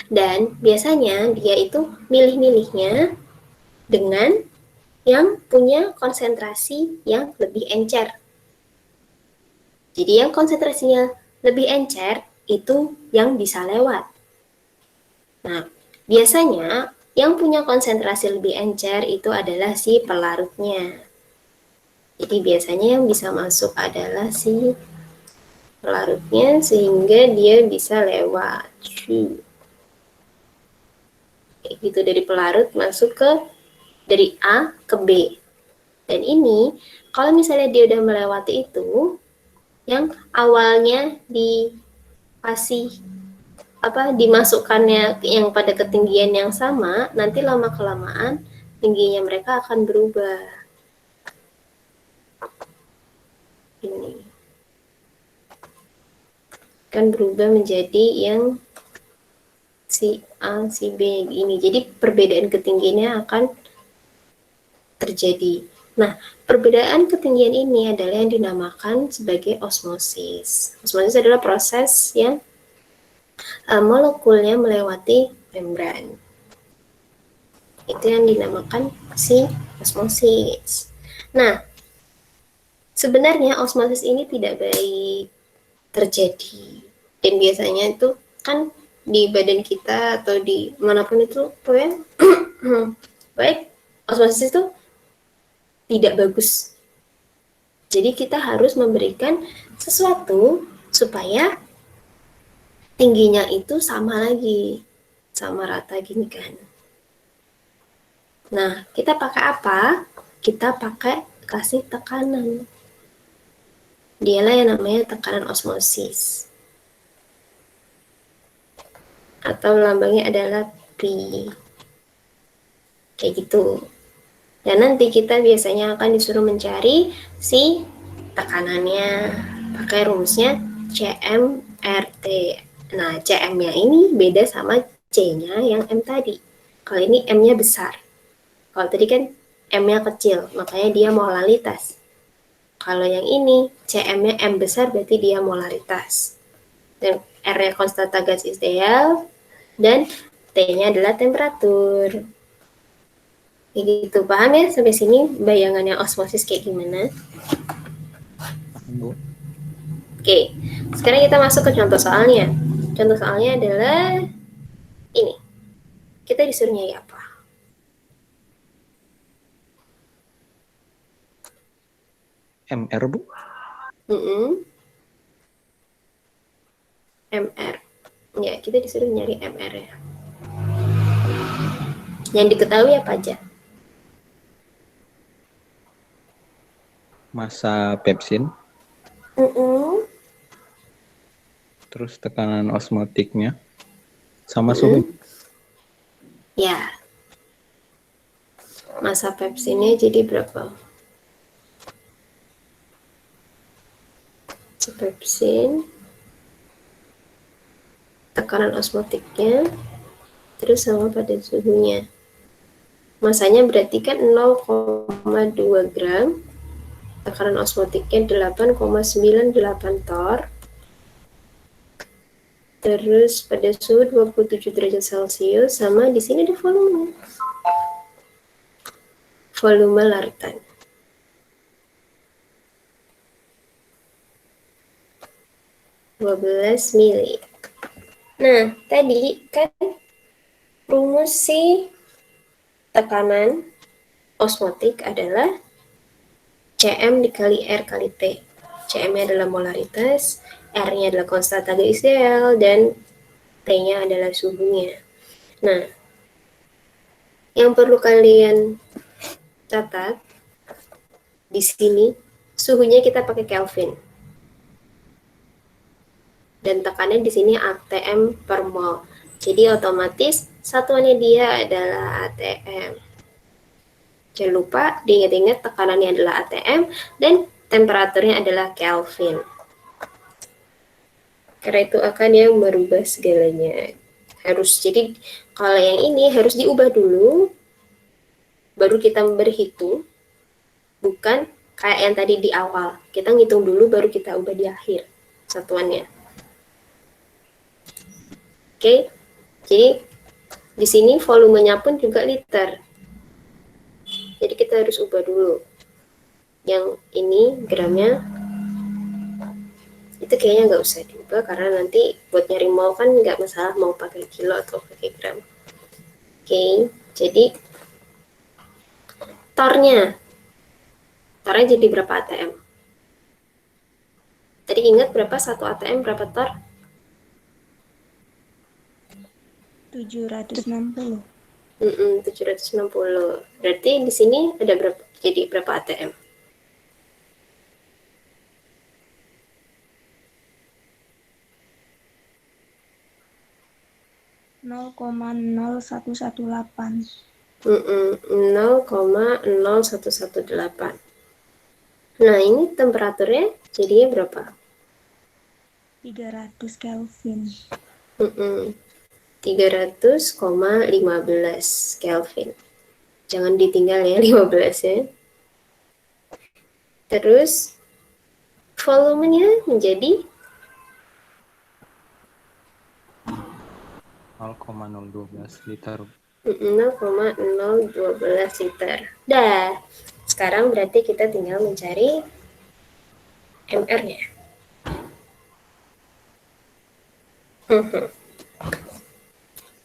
Dan biasanya dia itu milih-milihnya dengan yang punya konsentrasi yang lebih encer. Jadi yang konsentrasinya lebih encer itu yang bisa lewat. Nah, biasanya yang punya konsentrasi lebih encer itu adalah si pelarutnya. Jadi biasanya yang bisa masuk adalah si pelarutnya sehingga dia bisa lewat. Kayak gitu, dari pelarut masuk ke dari A ke B. Dan ini kalau misalnya dia udah melewati itu, yang awalnya dikasih dimasukkannya yang pada ketinggian yang sama, nanti lama kelamaan tingginya mereka akan berubah. Ini kan berubah menjadi yang si A, si B ini. Jadi perbedaan ketinggiannya akan terjadi. Nah, perbedaan ketinggian ini adalah yang dinamakan sebagai osmosis. Osmosis adalah proses yang molekulnya melewati membran. Itu yang dinamakan si osmosis. Nah, sebenarnya osmosis ini tidak baik terjadi. Dan biasanya itu kan di badan kita atau di manapun itu baik, osmosis itu tidak bagus. Jadi kita harus memberikan sesuatu supaya tingginya itu sama lagi, sama rata gini kan. Nah, kita pakai apa? Kita pakai kasih tekanan. Dialah yang namanya tekanan osmosis. Atau lambangnya adalah P. Kayak gitu. Dan nanti kita biasanya akan disuruh mencari si tekanannya pakai rumusnya CMRT. Nah, CM-nya ini beda sama C-nya yang M tadi. Kalau ini M-nya besar. Kalau tadi kan M-nya kecil, makanya dia molaritas. Kalau yang ini CM-nya M besar berarti dia molaritas. Dan R-nya konstanta gas ideal dan T-nya adalah temperatur. Kayak gitu, paham ya sampai sini bayangannya osmosis kayak gimana? Bu. Oke, sekarang kita masuk ke contoh soalnya. Contoh soalnya adalah ini. Kita disuruh nyari apa? MR, Bu. MR. Ya, kita disuruh nyari MR ya. Yang diketahui apa aja? Massa pepsin, terus tekanan osmotiknya, sama suhu. Ya. Massa pepsinnya jadi berapa? Pepsin, tekanan osmotiknya, terus sama pada suhunya. Masanya berarti kan 0,2 gram, tekanan osmotiknya 8,98 torr, terus pada suhu 27 derajat Celcius, sama di sini ada volume. Volume larutan. mili. Nah, tadi kan rumus si tekanan osmotik adalah Cm dikali R kali T. Cm-nya adalah molaritas, R-nya adalah konstanta gas ideal, dan T-nya adalah suhunya. Nah, yang perlu kalian catat di sini suhunya kita pakai Kelvin. Dan tekannya di sini atm per mol. Jadi otomatis satuannya dia adalah atm. Jangan lupa diingat-ingat tekanannya adalah atm dan temperaturnya adalah Kelvin. Karena itu akan yang merubah segalanya. Jadi kalau yang ini harus diubah dulu, baru kita berhitung. Bukan kayak yang tadi di awal. Kita ngitung dulu baru kita ubah di akhir satuannya. Oke. Jadi di sini volumenya pun juga liter. Jadi kita harus ubah dulu. Yang ini gramnya itu kayaknya nggak usah diubah karena nanti buat nyari mol kan nggak masalah mau pakai kilo atau pakai gram. Oke. Jadi tornya jadi berapa ATM? Tadi ingat berapa satu ATM berapa tor? 760. 760. Berarti di sini ada berapa? Jadi berapa ATM? Nol koma 0118. 0,0118. Nah, ini temperaturnya jadinya berapa? 300 Kelvin. 300,15 Kelvin. Jangan ditinggal ya 15 ya. Terus volumenya menjadi 0,012 liter. 0,012 liter. Dah. Sekarang berarti kita tinggal mencari MR-nya.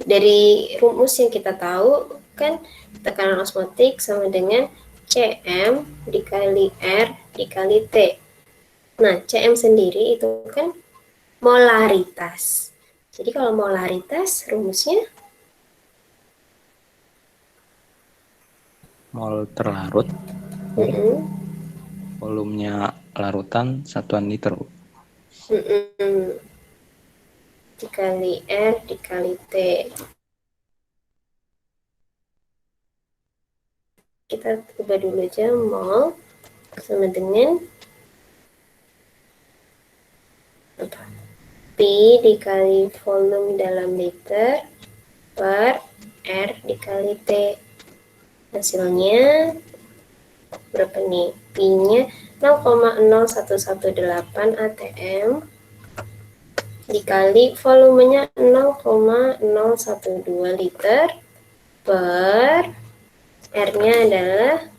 Dari rumus yang kita tahu kan tekanan osmotik sama dengan Cm dikali R dikali T. Nah, Cm sendiri itu kan molaritas. Jadi kalau molaritas rumusnya Mol terlarut, volumenya larutan satuan liter. Dikali R dikali T. Kita ubah dulu aja mol sama dengan apa? P dikali volume dalam liter per R dikali T. Hasilnya berapa nih? P-nya 0,0118 ATM dikali volumenya 0,012 liter per R-nya adalah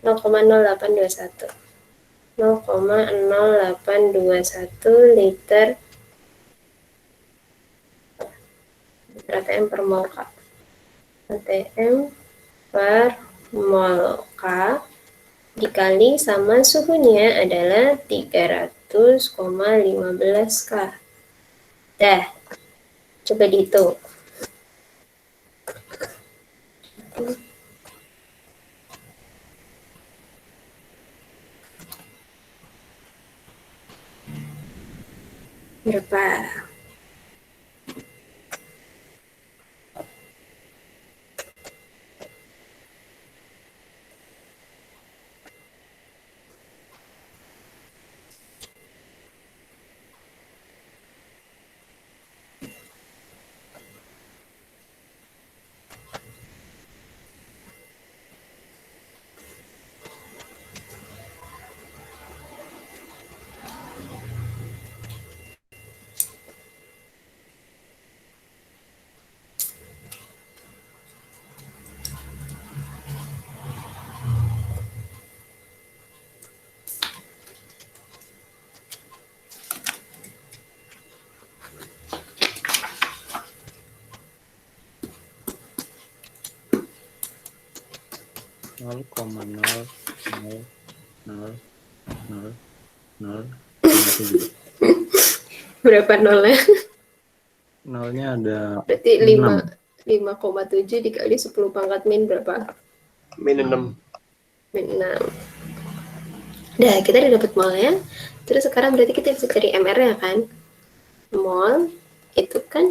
0,0821. 0,0821 liter ATM per mol K. ATM per mol K dikali sama suhunya adalah 300,15 K. Dah, coba dihitung. Berapa? Nol koma nol nol nol nol nol tujuh. Berapa nolnya? Nolnya ada Berarti 6. 5,7 dikali 10 pangkat min berapa? Min 6. Min 6. Nah, kita udah dapat molnya. Terus sekarang berarti kita bisa cari MR-nya kan? Mol itu kan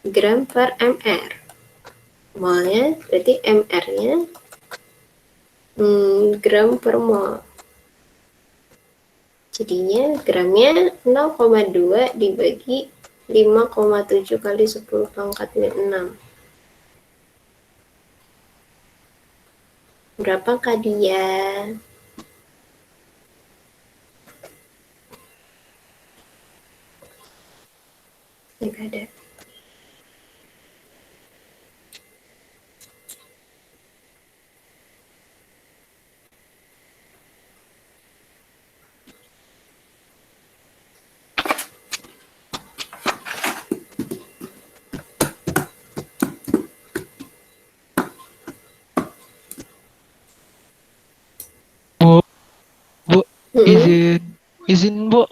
gram per MR. Molnya berarti MR-nya gram per mol. Jadinya gramnya 0,2 dibagi 5,7 kali 10 pangkat min 6. Berapakah dia? Enggak ada. Bu, Mm-mm. izin Bu.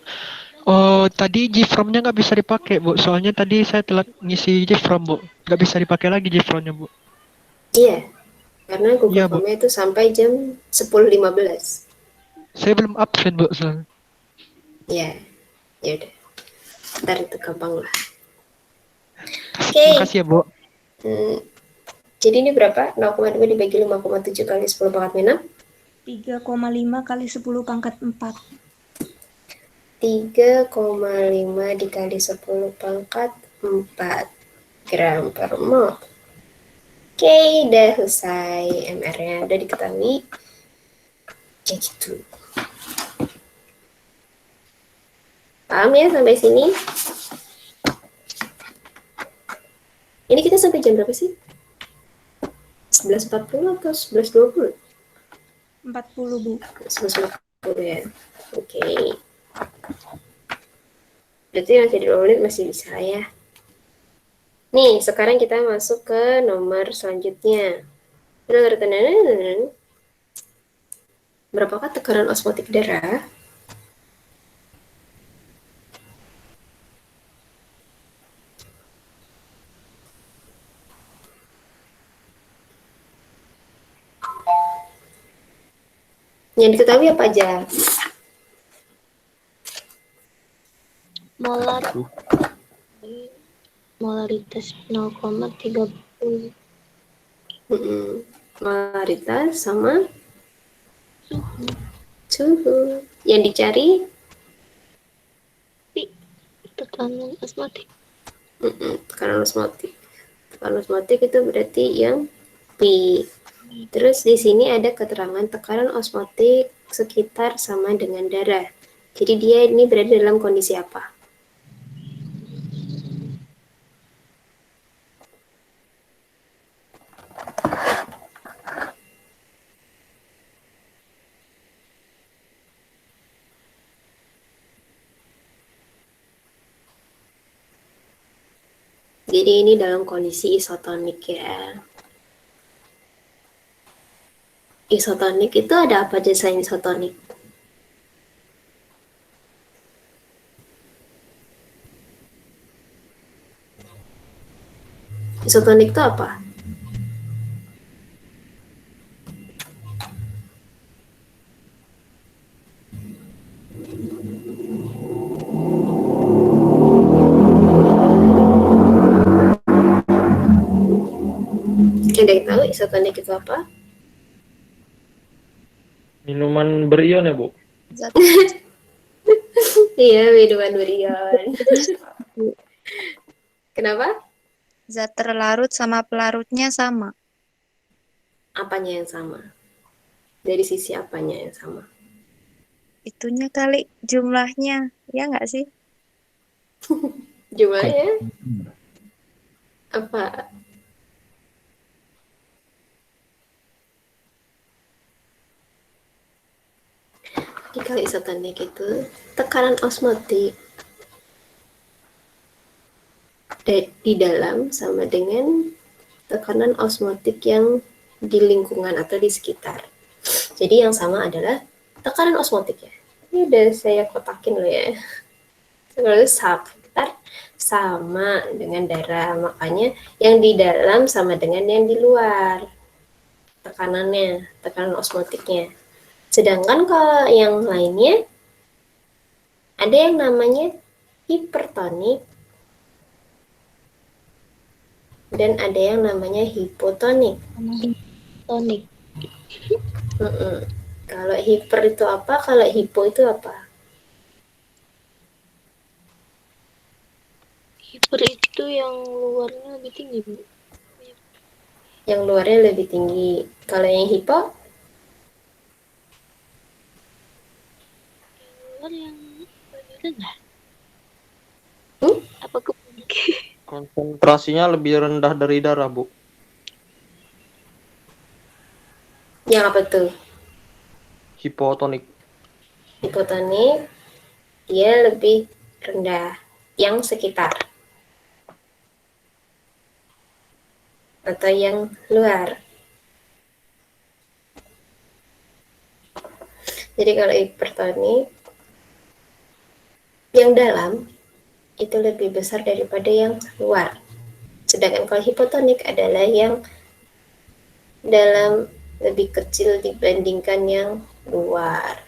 Oh, tadi GFROM-nya nggak bisa dipakai, Bu. Soalnya tadi saya telat ngisi GFROM, Bu. Nggak bisa dipakai lagi GFROM-nya, Bu. Iya, karena Google Iya, Bu. Form-nya itu sampai jam 10.15. Saya belum absen, Bu. Soalnya. Ya, ya udah. Ntar itu gampang lah. Oke. Makasih ya, Bu. Jadi ini berapa? 0,2 dibagi 5,7 kali 10 pangkat min 6? 3,5 kali 10 pangkat 4. 3,5 dikali 10 pangkat 4 gram per mol. Oke, udah selesai. MR-nya udah diketahui. Kayak gitu. Paham ya sampai sini? Ini kita sampai jam berapa sih? 11.40 atau 11.20? 40, Bu. 11.40 ya. Oke. Berarti masih 2 menit masih bisa ya. Nih, sekarang kita masuk ke nomor selanjutnya. Berapakah tekanan osmotik darah? Yang diketahui apa aja? Molaritas 0,30. Molaritas sama suhu. Yang dicari Tekanan osmotik. tekanan osmotik. Tekanan osmotik itu berarti yang P. Terus di sini ada keterangan tekanan osmotik sekitar sama dengan darah. Jadi dia ini berada dalam kondisi apa? Jadi ini dalam kondisi isotonik ya. Isotonik itu ada apa aja selain isotonik? Isotonik itu apa? Ada yang tahu isotonik itu apa? Minuman berion ya, Bu? Zat, Iya, minuman berion. Kenapa? zat terlarut sama pelarutnya sama. Apanya yang sama? Dari sisi apanya yang sama? Itunya kali jumlahnya, ya nggak sih? Jumlahnya apa? Jadi kalau isotonik itu tekanan osmotik di dalam sama dengan tekanan osmotik yang di lingkungan atau di sekitar. Jadi yang sama adalah tekanan osmotik ya. Ini udah saya kotakin loh ya. Kalau sekitar sama dengan darah, makanya yang di dalam sama dengan yang di luar tekanannya, tekanan osmotiknya. Sedangkan kalau yang lainnya ada yang namanya hipertonik dan ada yang namanya hipotonik. Tonik. Kalau hiper itu apa? Kalau hipo itu apa? Hiper itu yang luarnya lebih tinggi, Bu. Yang luarnya lebih tinggi. Kalau yang hipo? Luar yang lebih rendah. Hmm? Apa Konsentrasinya lebih rendah dari darah, Bu. Yang apa tuh? Hipotonik. Hipotonik, dia lebih rendah. Yang sekitar. Atau yang luar. Jadi kalau hipertonik, yang dalam itu lebih besar daripada yang luar. Sedangkan kalau hipotonik adalah yang dalam lebih kecil dibandingkan yang luar.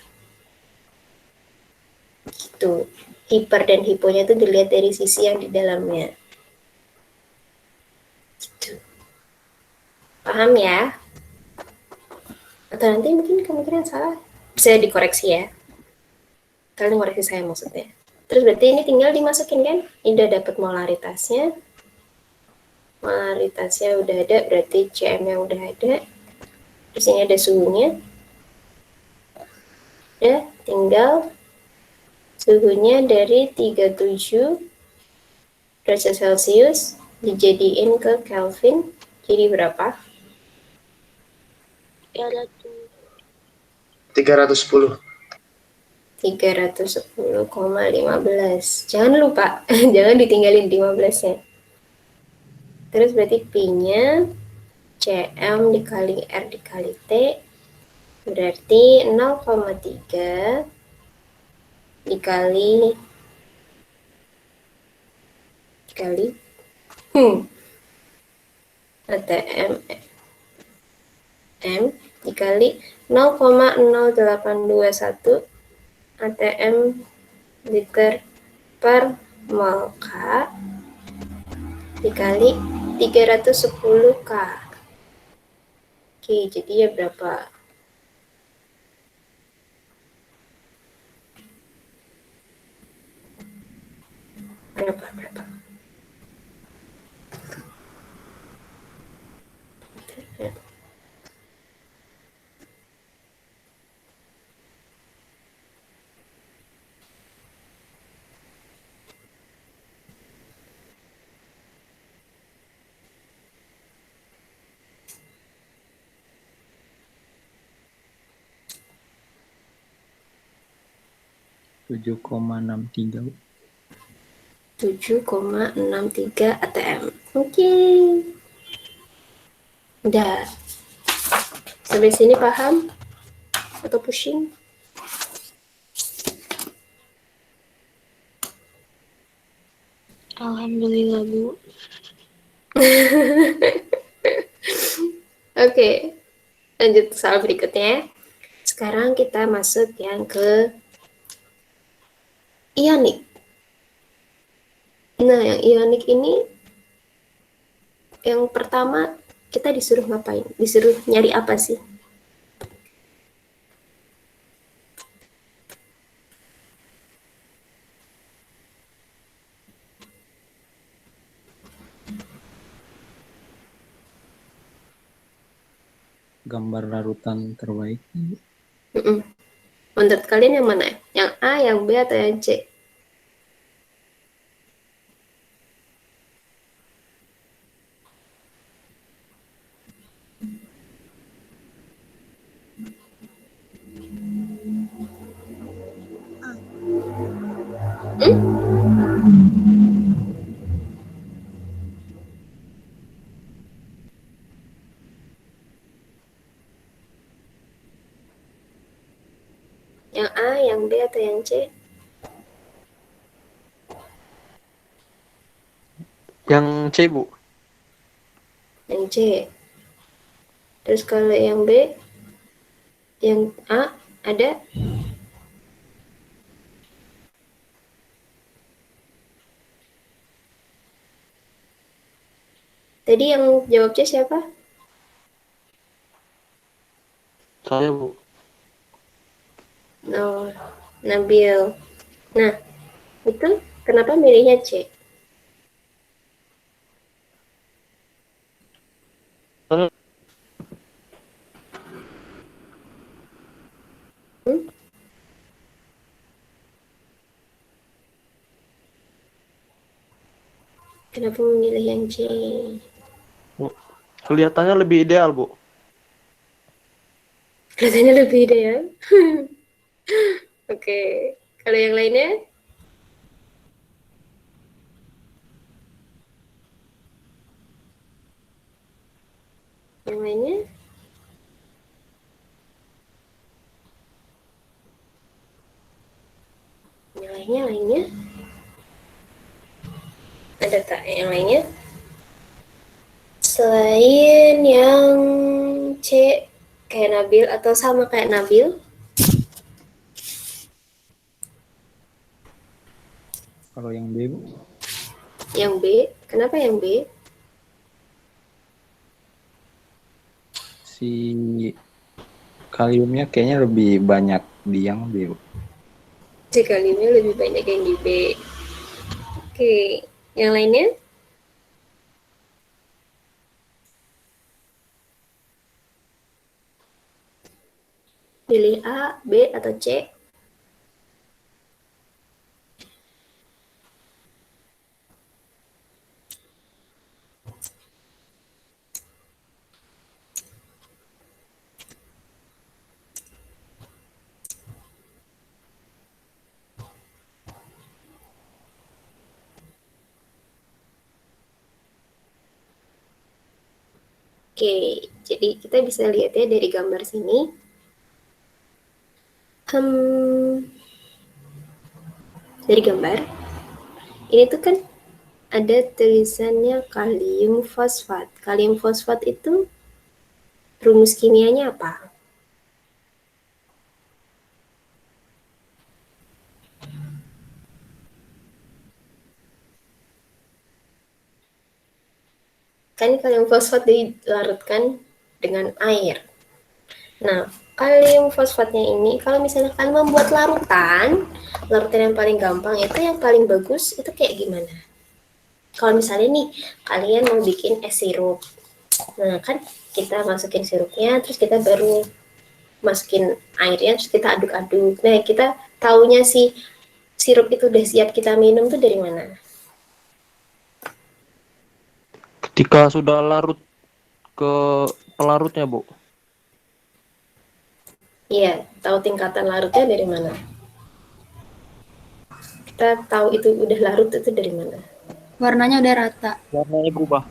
Gitu. Hiper dan hiponya itu dilihat dari sisi yang di dalamnya. Gitu. Paham ya? Atau nanti mungkin kemungkinan salah. Bisa dikoreksi ya. Kalian koreksi saya maksudnya. Terus berarti ini tinggal dimasukin kan? Ini udah dapat molaritasnya. Molaritasnya udah ada, berarti CM-nya udah ada. Terus ini ada suhunya. Udah, tinggal suhunya dari 37 derajat Celcius dijadiin ke Kelvin. Jadi berapa? 310. 310,15. Jangan lupa, jangan ditinggalin 15-nya. Terus berarti Pi-nya Cm dikali R dikali T berarti 0,3 dikali ATM M dikali 0,0821 ATM liter per mol K dikali 310 K. Oke, jadi ya berapa? Berapa? 7,63. 7,63 ATM. Oke. Udah. Sampai sini paham? Atau pusing? Alhamdulillah, Bu. Oke. Lanjut soal berikutnya. Sekarang kita masuk yang ke ionik. Nah, yang ionik ini yang pertama kita disuruh ngapain? Disuruh nyari apa sih? Gambar larutan terbaik. Menurut kalian yang mana? Yang A, yang B, atau yang C? Yang A, yang B, atau yang C? Yang C, Bu. Yang C. Terus kalau yang B, yang A, Ada? Tadi yang jawabnya siapa? Saya, Bu. Oh, Nabil. Nah, itu kenapa milihnya C? Soalnya Hmm? Kenapa memilih yang C? kelihatannya lebih ideal, Bu. Kelihatannya lebih ideal. Oke, kalau yang lainnya? Yang lainnya? Yang lainnya? Ada tak yang lainnya? Selain yang C kayak Nabil atau sama kayak Nabil? Kalau yang B, Bu, Yang B, kenapa yang B? si kaliumnya kayaknya lebih banyak di yang B, Bu. C kaliumnya lebih banyak yang di B. Oke, yang lainnya? Pilih A, B, atau C? Oke, jadi kita bisa lihat ya dari gambar sini. Dari gambar, ini tuh kan ada tulisannya kalium fosfat. Kalium fosfat itu rumus kimianya apa? Kan kalium fosfat dilarutkan dengan air. Nah, kalium fosfatnya ini kalau misalnya kalian membuat larutan yang paling gampang itu yang paling bagus itu kayak gimana? Kalau misalnya nih kalian mau bikin es sirup, nah kan kita masukin sirupnya, terus kita baru masukin airnya, terus kita aduk-aduk. Nah, kita taunya si sirup itu udah siap kita minum tuh dari mana? Ketika sudah larut ke pelarutnya, Bu. Iya, tahu tingkatan larutnya dari mana? Kita tahu itu udah larut itu dari mana? Warnanya udah rata. Warnanya berubah.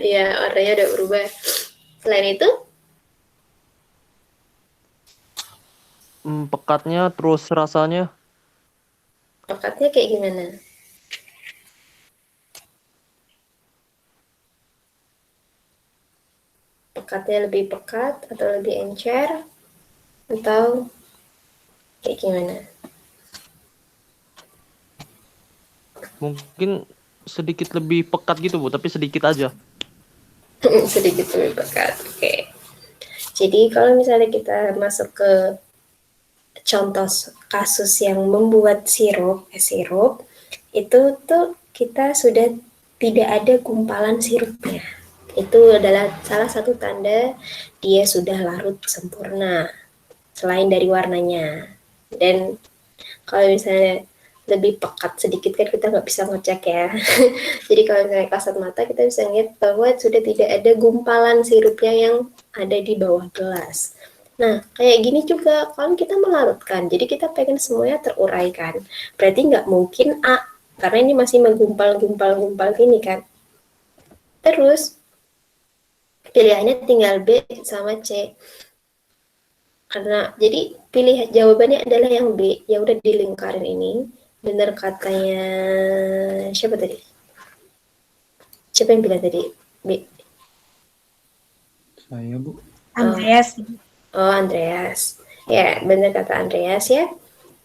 Ya, warnanya udah berubah. Selain itu, Pekatnya terus rasanya. pekatnya kayak gimana? Pekatnya lebih pekat atau lebih encer atau kayak gimana? Mungkin sedikit lebih pekat gitu, Bu, tapi sedikit aja. Sedikit lebih pekat. Oke. Jadi kalau misalnya kita masuk ke contoh kasus yang membuat sirup, itu tuh kita sudah tidak ada gumpalan sirupnya. Itu adalah salah satu tanda dia sudah larut sempurna, selain dari warnanya. Dan kalau misalnya lebih pekat sedikit kan kita nggak bisa ngecek ya. Jadi kalau misalnya kasat mata kita bisa lihat bahwa sudah tidak ada gumpalan sirupnya yang ada di bawah gelas. Nah, kayak gini juga kalau kita melarutkan, jadi kita pengen semuanya teruraikan. Berarti nggak mungkin A, karena ini masih menggumpal-gumpal gini kan. Terus, pilihannya tinggal B sama C. Karena, jadi pilih jawabannya adalah yang B. Ya udah dilingkarin ini. Benar katanya, siapa tadi? Siapa yang bilang tadi? B. Saya, Bu. Andreas. Oh, Andreas. Ya, benar kata Andreas ya,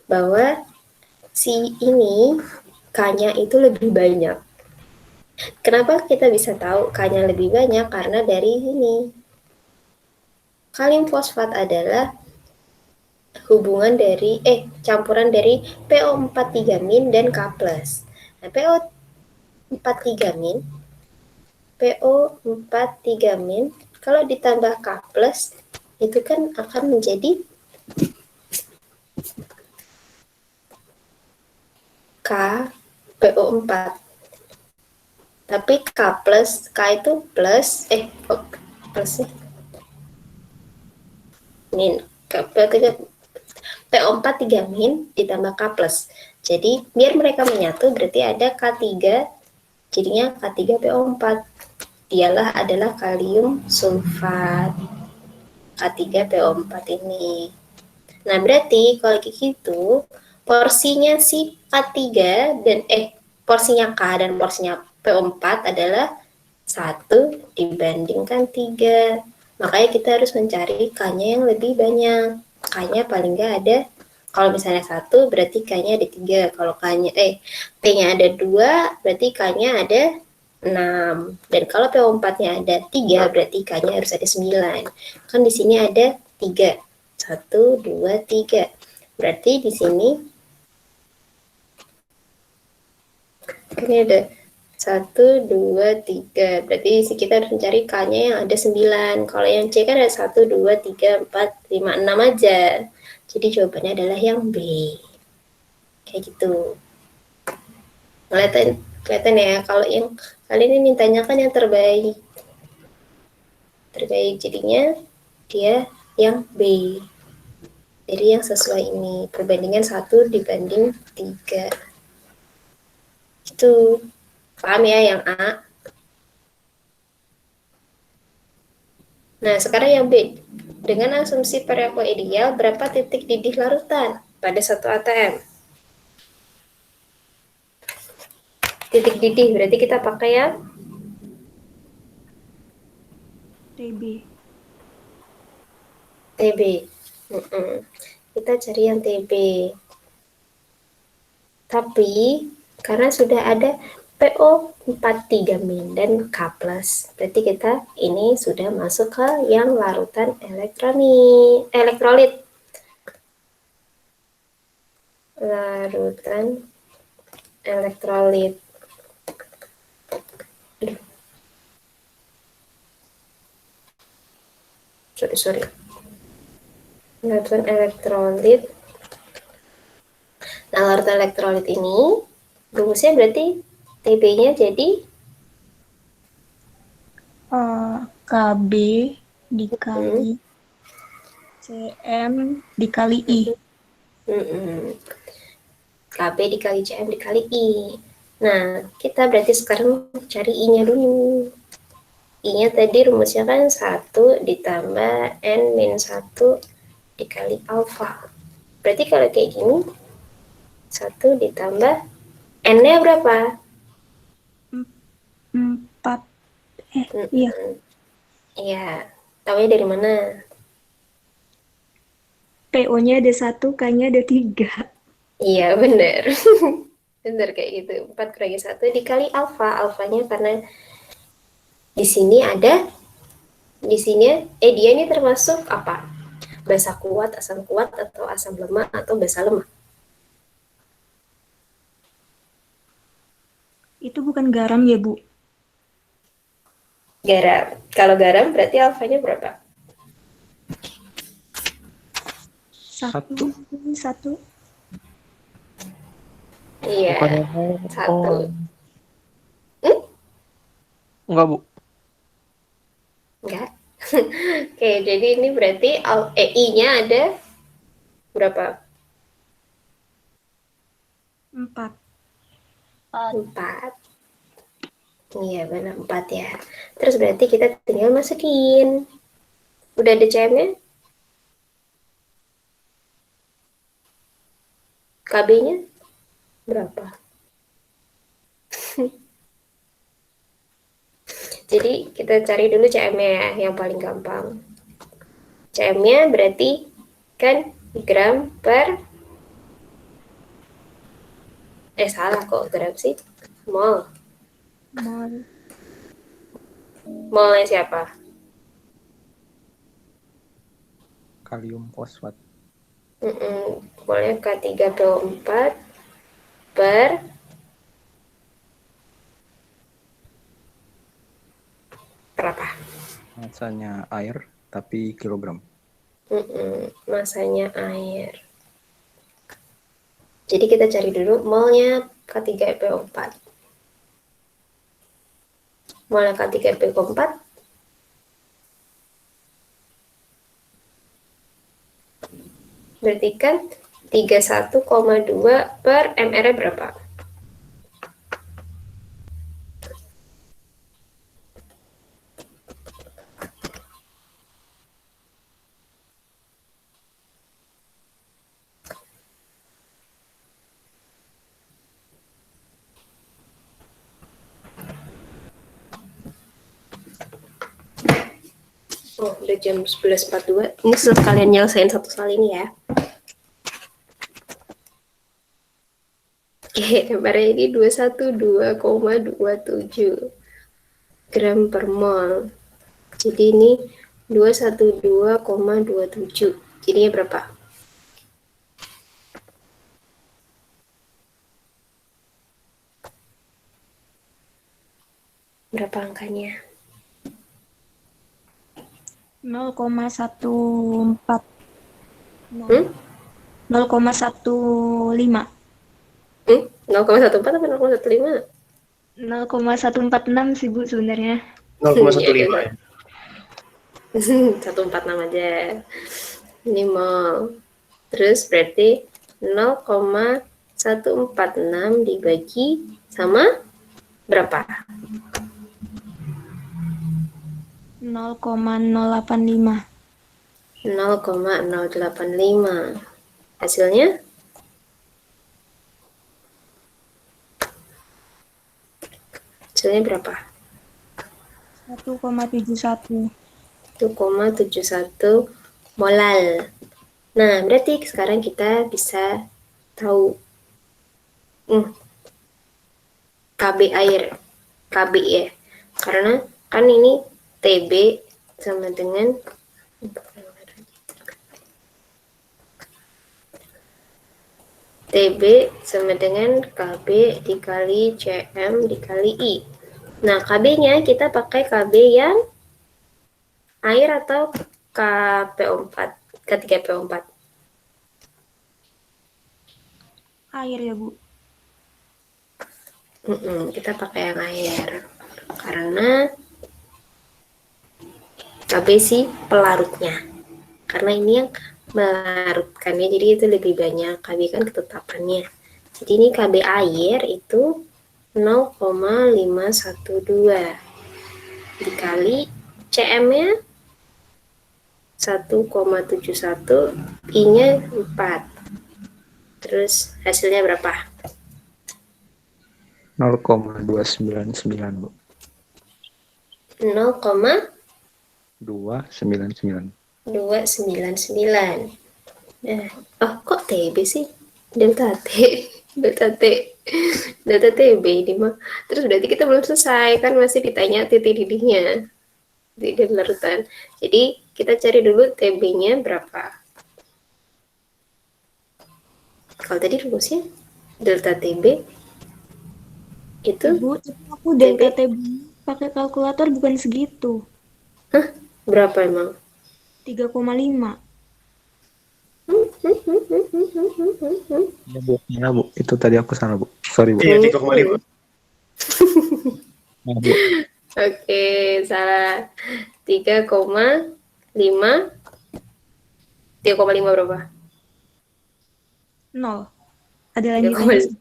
bahwa si ini K-nya itu lebih banyak. Kenapa kita bisa tahu K-nya lebih banyak? Karena dari ini. Kalium fosfat adalah hubungan dari campuran dari PO4 dan K+. Nah, PO4 kalau ditambah K+, itu kan akan menjadi K PO4. Tapi K itu plus plus min PO4 ditambah K+. Jadi biar mereka menyatu berarti ada K3, jadinya K3PO4. Dialah adalah kalium sulfat. K3PO4 ini. Nah, berarti kalau kayak gitu, porsinya si K3 dan porsinya K dan porsinya PO4 adalah 1 dibandingkan 3. Makanya kita harus mencari K-nya yang lebih banyak. K-nya paling nggak ada, kalau misalnya 1 berarti K-nya ada 3. Kalau P-nya ada 2 berarti K-nya ada 6. Dan kalau PO4-nya ada 3 berarti K-nya harus ada 9. Kan di sini ada 3. 1, 2, 3. Berarti di sini ini ada 1, 2, 3. Berarti kita harus mencari K-nya yang ada 9. Kalau yang C kan ada 1, 2, 3, 4, 5, 6 aja. Jadi jawabannya adalah yang B. Kayak gitu. Kelihatan ya, kalau yang kali ini mintanya kan yang terbaik. Terbaik jadinya dia yang B. Jadi yang sesuai ini, perbandingan 1 dibanding 3. Itu. Paham ya yang A? Nah, sekarang yang B. Dengan asumsi perilaku ideal, berapa titik didih larutan pada satu ATM? Titik didih, berarti kita pakai yang TB. TB. Kita cari yang TB. Tapi, karena sudah ada PO43 dan K+, berarti kita ini sudah masuk ke yang larutan elektrolit. Larutan elektrolit. Sorry. Larutan elektrolit. Nah, larutan elektrolit ini rumusnya berarti TB-nya jadi KB dikali CM dikali I. KB dikali CM dikali I. Nah, kita berarti sekarang cari I-nya dulu. I-nya tadi rumusnya kan 1 ditambah N-1 dikali alfa. Berarti kalau kayak gini, 1 ditambah N-nya berapa? 4. Iya. Iya. Taunya dari mana? PO-nya ada 1, K-nya ada 3. Iya, benar. Benar kayak gitu. 4 kurangi 1 dikali alfa. Alfanya karena di sini dia ini termasuk apa? Basa kuat, asam kuat, atau asam lemah, atau basa lemah. Itu bukan garam ya, Bu? Garam. Kalau garam berarti alfanya berapa? 1. Iya, Bukannya 1. enggak, Bu. Enggak. Oke, jadi ini berarti I-nya ada berapa? 4. 4. Iya, benar 4 ya. Terus berarti kita tinggal masukin. Udah ada CM-nya? KB-nya berapa? Jadi kita cari dulu CM-nya ya, yang paling gampang. CM-nya berarti kan gram per, salah kok gram sih, mol. Mol. Molnya siapa? Kalium fosfat. Molnya K3PO4 per berapa? Masanya air tapi kilogram. Masanya air. Jadi kita cari dulu molnya K3PO4. Molnya K3PO4 berarti kan 31,2 per mR berapa? Oh, udah jam 11.42. Ini sekalian nyelesain satu soal ini ya. Oke, kemarin ini 212,27 gram per mol. Jadi ini 212,27. Jadinya berapa? Berapa angkanya? 0,14. Hmm? 0,15. 0,14 apa 0,15? 0,146 sih Bu sebenarnya. 0,15 ya. 146 aja. Ini mol. Terus berarti 0,146 dibagi sama berapa? 0,085. 0,085. Hasilnya? Hasilnya berapa? 1,71. 1,71 molal. Nah, berarti sekarang kita bisa tahu KB air. KB ya. Karena kan ini TB sama dengan TB sama dengan KB dikali CM dikali I. Nah, KB-nya kita pakai KB yang air atau KPO4, K3PO4. Air ya Bu. Kita pakai yang air. Karena KB sih pelarutnya. Karena ini yang melarutkannya, jadi itu lebih banyak. KB kan ketetapannya. Jadi ini KB air itu 0,512 dikali CM-nya 1,71, I-nya 4. Terus hasilnya berapa? 0,299, Bu. 0,299. 299. Nah, kok TB sih? Delta T. Delta T. Delta TB ini mah. Terus berarti kita belum selesai, kan masih ditanya titik didihnya. Titik larutan. Jadi kita cari dulu TB-nya berapa. Kalau tadi rumusnya delta TB itu Bu, aku delta TB pakai kalkulator bukan segitu. berapa emang? 3,5. Ya, Bu. Ya, Bu. Itu tadi aku salah, Bu. Sorry, Bu. Iya, 3,5. Nah, Bu. Oke, salah. 3,5. 3,5 berapa? 0. Ada lanjutannya.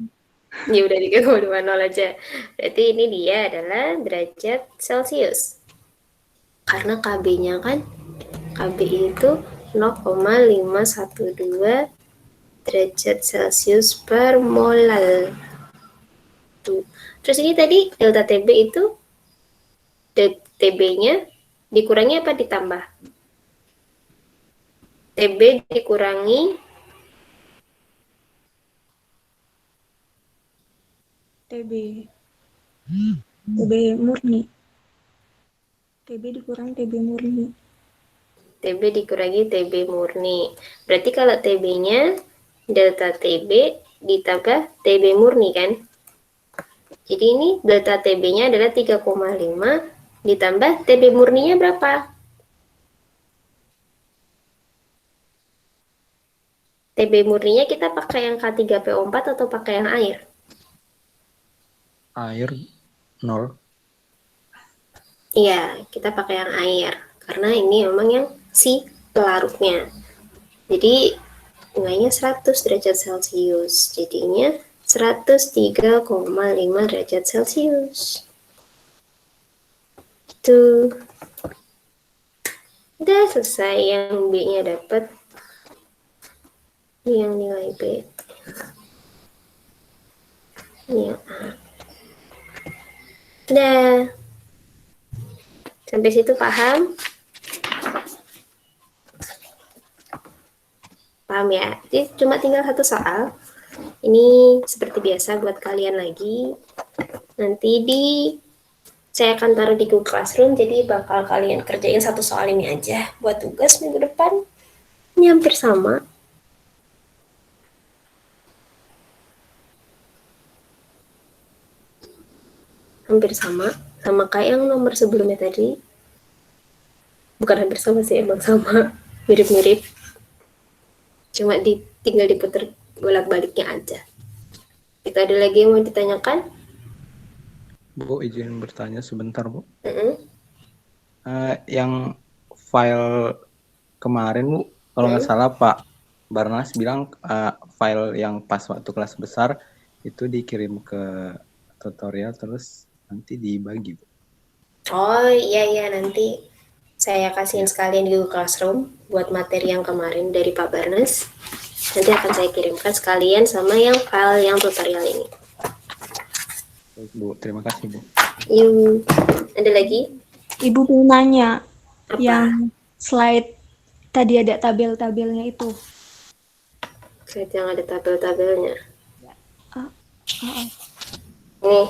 Ya udah 3,50 aja. Berarti ini dia adalah derajat Celcius. Karena KB-nya kan, KB itu 0,512 derajat Celcius per molal. Tuh. Terus ini tadi delta TB itu TB-nya dikurangi apa ditambah? TB dikurangi TB. TB murni. TB dikurang TB murni. TB dikurangi TB murni. Berarti kalau TB-nya delta TB ditambah TB murni kan? Jadi ini delta TB-nya adalah 3,5 ditambah TB murninya berapa? TB murninya kita pakai yang K3PO4 atau pakai yang air? Air 0. Iya, kita pakai yang air. Karena ini memang yang si pelarutnya. Jadi nilainya 100 derajat Celcius. Jadinya 103,5 derajat Celcius. Itu. Udah selesai, yang B-nya dapat. Ini yang nilai B. Ini yang A. Udah. Sampai situ paham? Paham ya? Jadi cuma tinggal satu soal. Ini seperti biasa buat kalian lagi. Nanti saya akan taruh di Google Classroom, jadi bakal kalian kerjain satu soal ini aja buat tugas minggu depan. Ini hampir sama. Hampir sama kayak yang nomor sebelumnya tadi. Bukan hampir sama sih, emang sama. Mirip-mirip. Cuma tinggal diputar bolak-baliknya aja. Itu ada lagi yang mau ditanyakan? Bu, izin bertanya sebentar, Bu. Mm-mm. Yang file kemarin, Bu, kalau nggak salah Pak Barnas bilang file yang pas waktu kelas besar itu dikirim ke tutorial terus nanti dibagi, Bu. Oh iya, nanti saya kasihin sekalian di Google Classroom buat materi yang kemarin dari Pak Barnas. Nanti akan saya kirimkan sekalian sama yang file yang tutorial ini. Baik, Bu, terima kasih, Bu. Yuk, ada lagi? Ibu mau nanya Apa? yang slide tadi ada tabel-tabelnya itu. Slide yang ada tabel-tabelnya. Nih. Nih,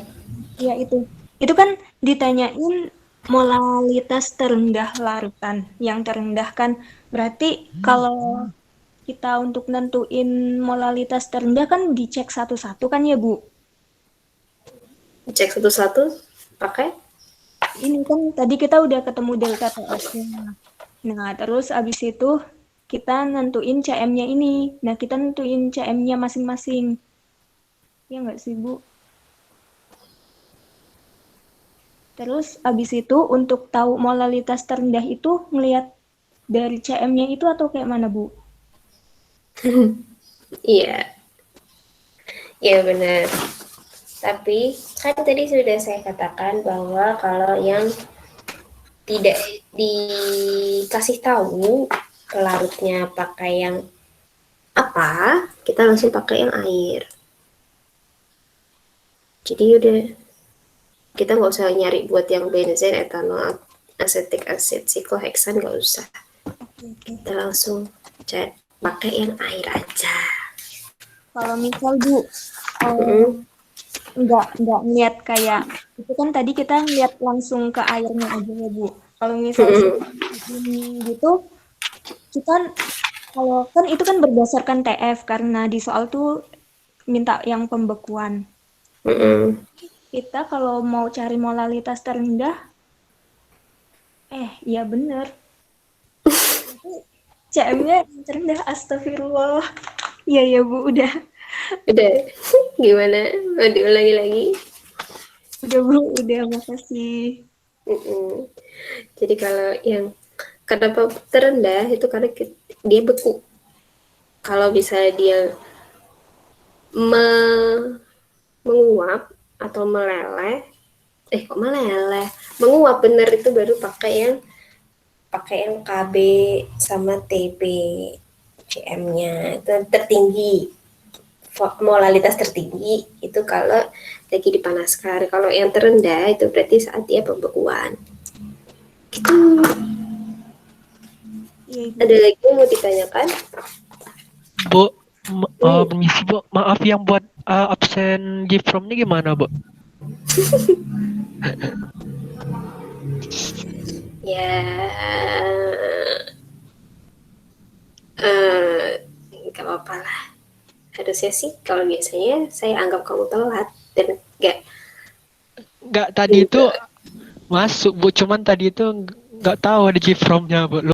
Ya itu. Itu kan ditanyain molalitas terendah larutan. Yang terendah kan berarti kalau kita untuk nentuin molalitas terendah kan dicek satu-satu kan ya, Bu? cek satu-satu pakai. Ini kan tadi kita udah ketemu delta TS-nya. Nah, terus abis itu kita nentuin CM-nya ini. Nah, kita nentuin CM-nya masing-masing. Ya nggak sih, Bu? Terus abis itu untuk tahu molalitas terendah itu ngelihat dari CM-nya itu atau kayak mana, Bu? Iya. Iya benar. Tapi kan tadi sudah saya katakan bahwa kalau yang tidak dikasih tahu pelarutnya pakai yang apa, kita langsung pakai yang air. Jadi udah, kita nggak usah nyari buat yang benzen, etanol, asetik asid, sikloheksan, nggak usah. Kita langsung pakai yang air aja. Kalau misal, Bu, nggak ngeliat kayak itu kan tadi kita ngeliat langsung ke airnya aja ya, Bu. Kalau misal gitu, kita kalau kan itu kan berdasarkan TF karena di soal tuh minta yang pembekuan. Kita kalau mau cari molalitas terendah, iya bener. CM-nya terendah, astagfirullah. Iya Bu, udah. Udah, gimana? Mau diulangi lagi? Udah Bu, udah, makasih. Jadi kalau yang kenapa terendah itu karena dia beku. Kalau bisa dia menguap atau meleleh, kok meleleh? Menguap bener itu baru pakai yang KB sama TB. CM-nya itu tertinggi, molalitas tertinggi itu kalau lagi dipanaskan. Kalau yang terendah itu berarti saat dia pembekuan. Gitu. Iya, Ibu. Ada lagi yang mau ditanyakan? Bu, permisi Bu, maaf yang buat absen G from-nya gimana Bu? Ya, nggak apa-apa lah. Harusnya sih kalau biasanya saya anggap kamu telat dan Nggak, tadi itu masuk Bu, cuman tadi itu nggak tahu ada G from-nya Bu.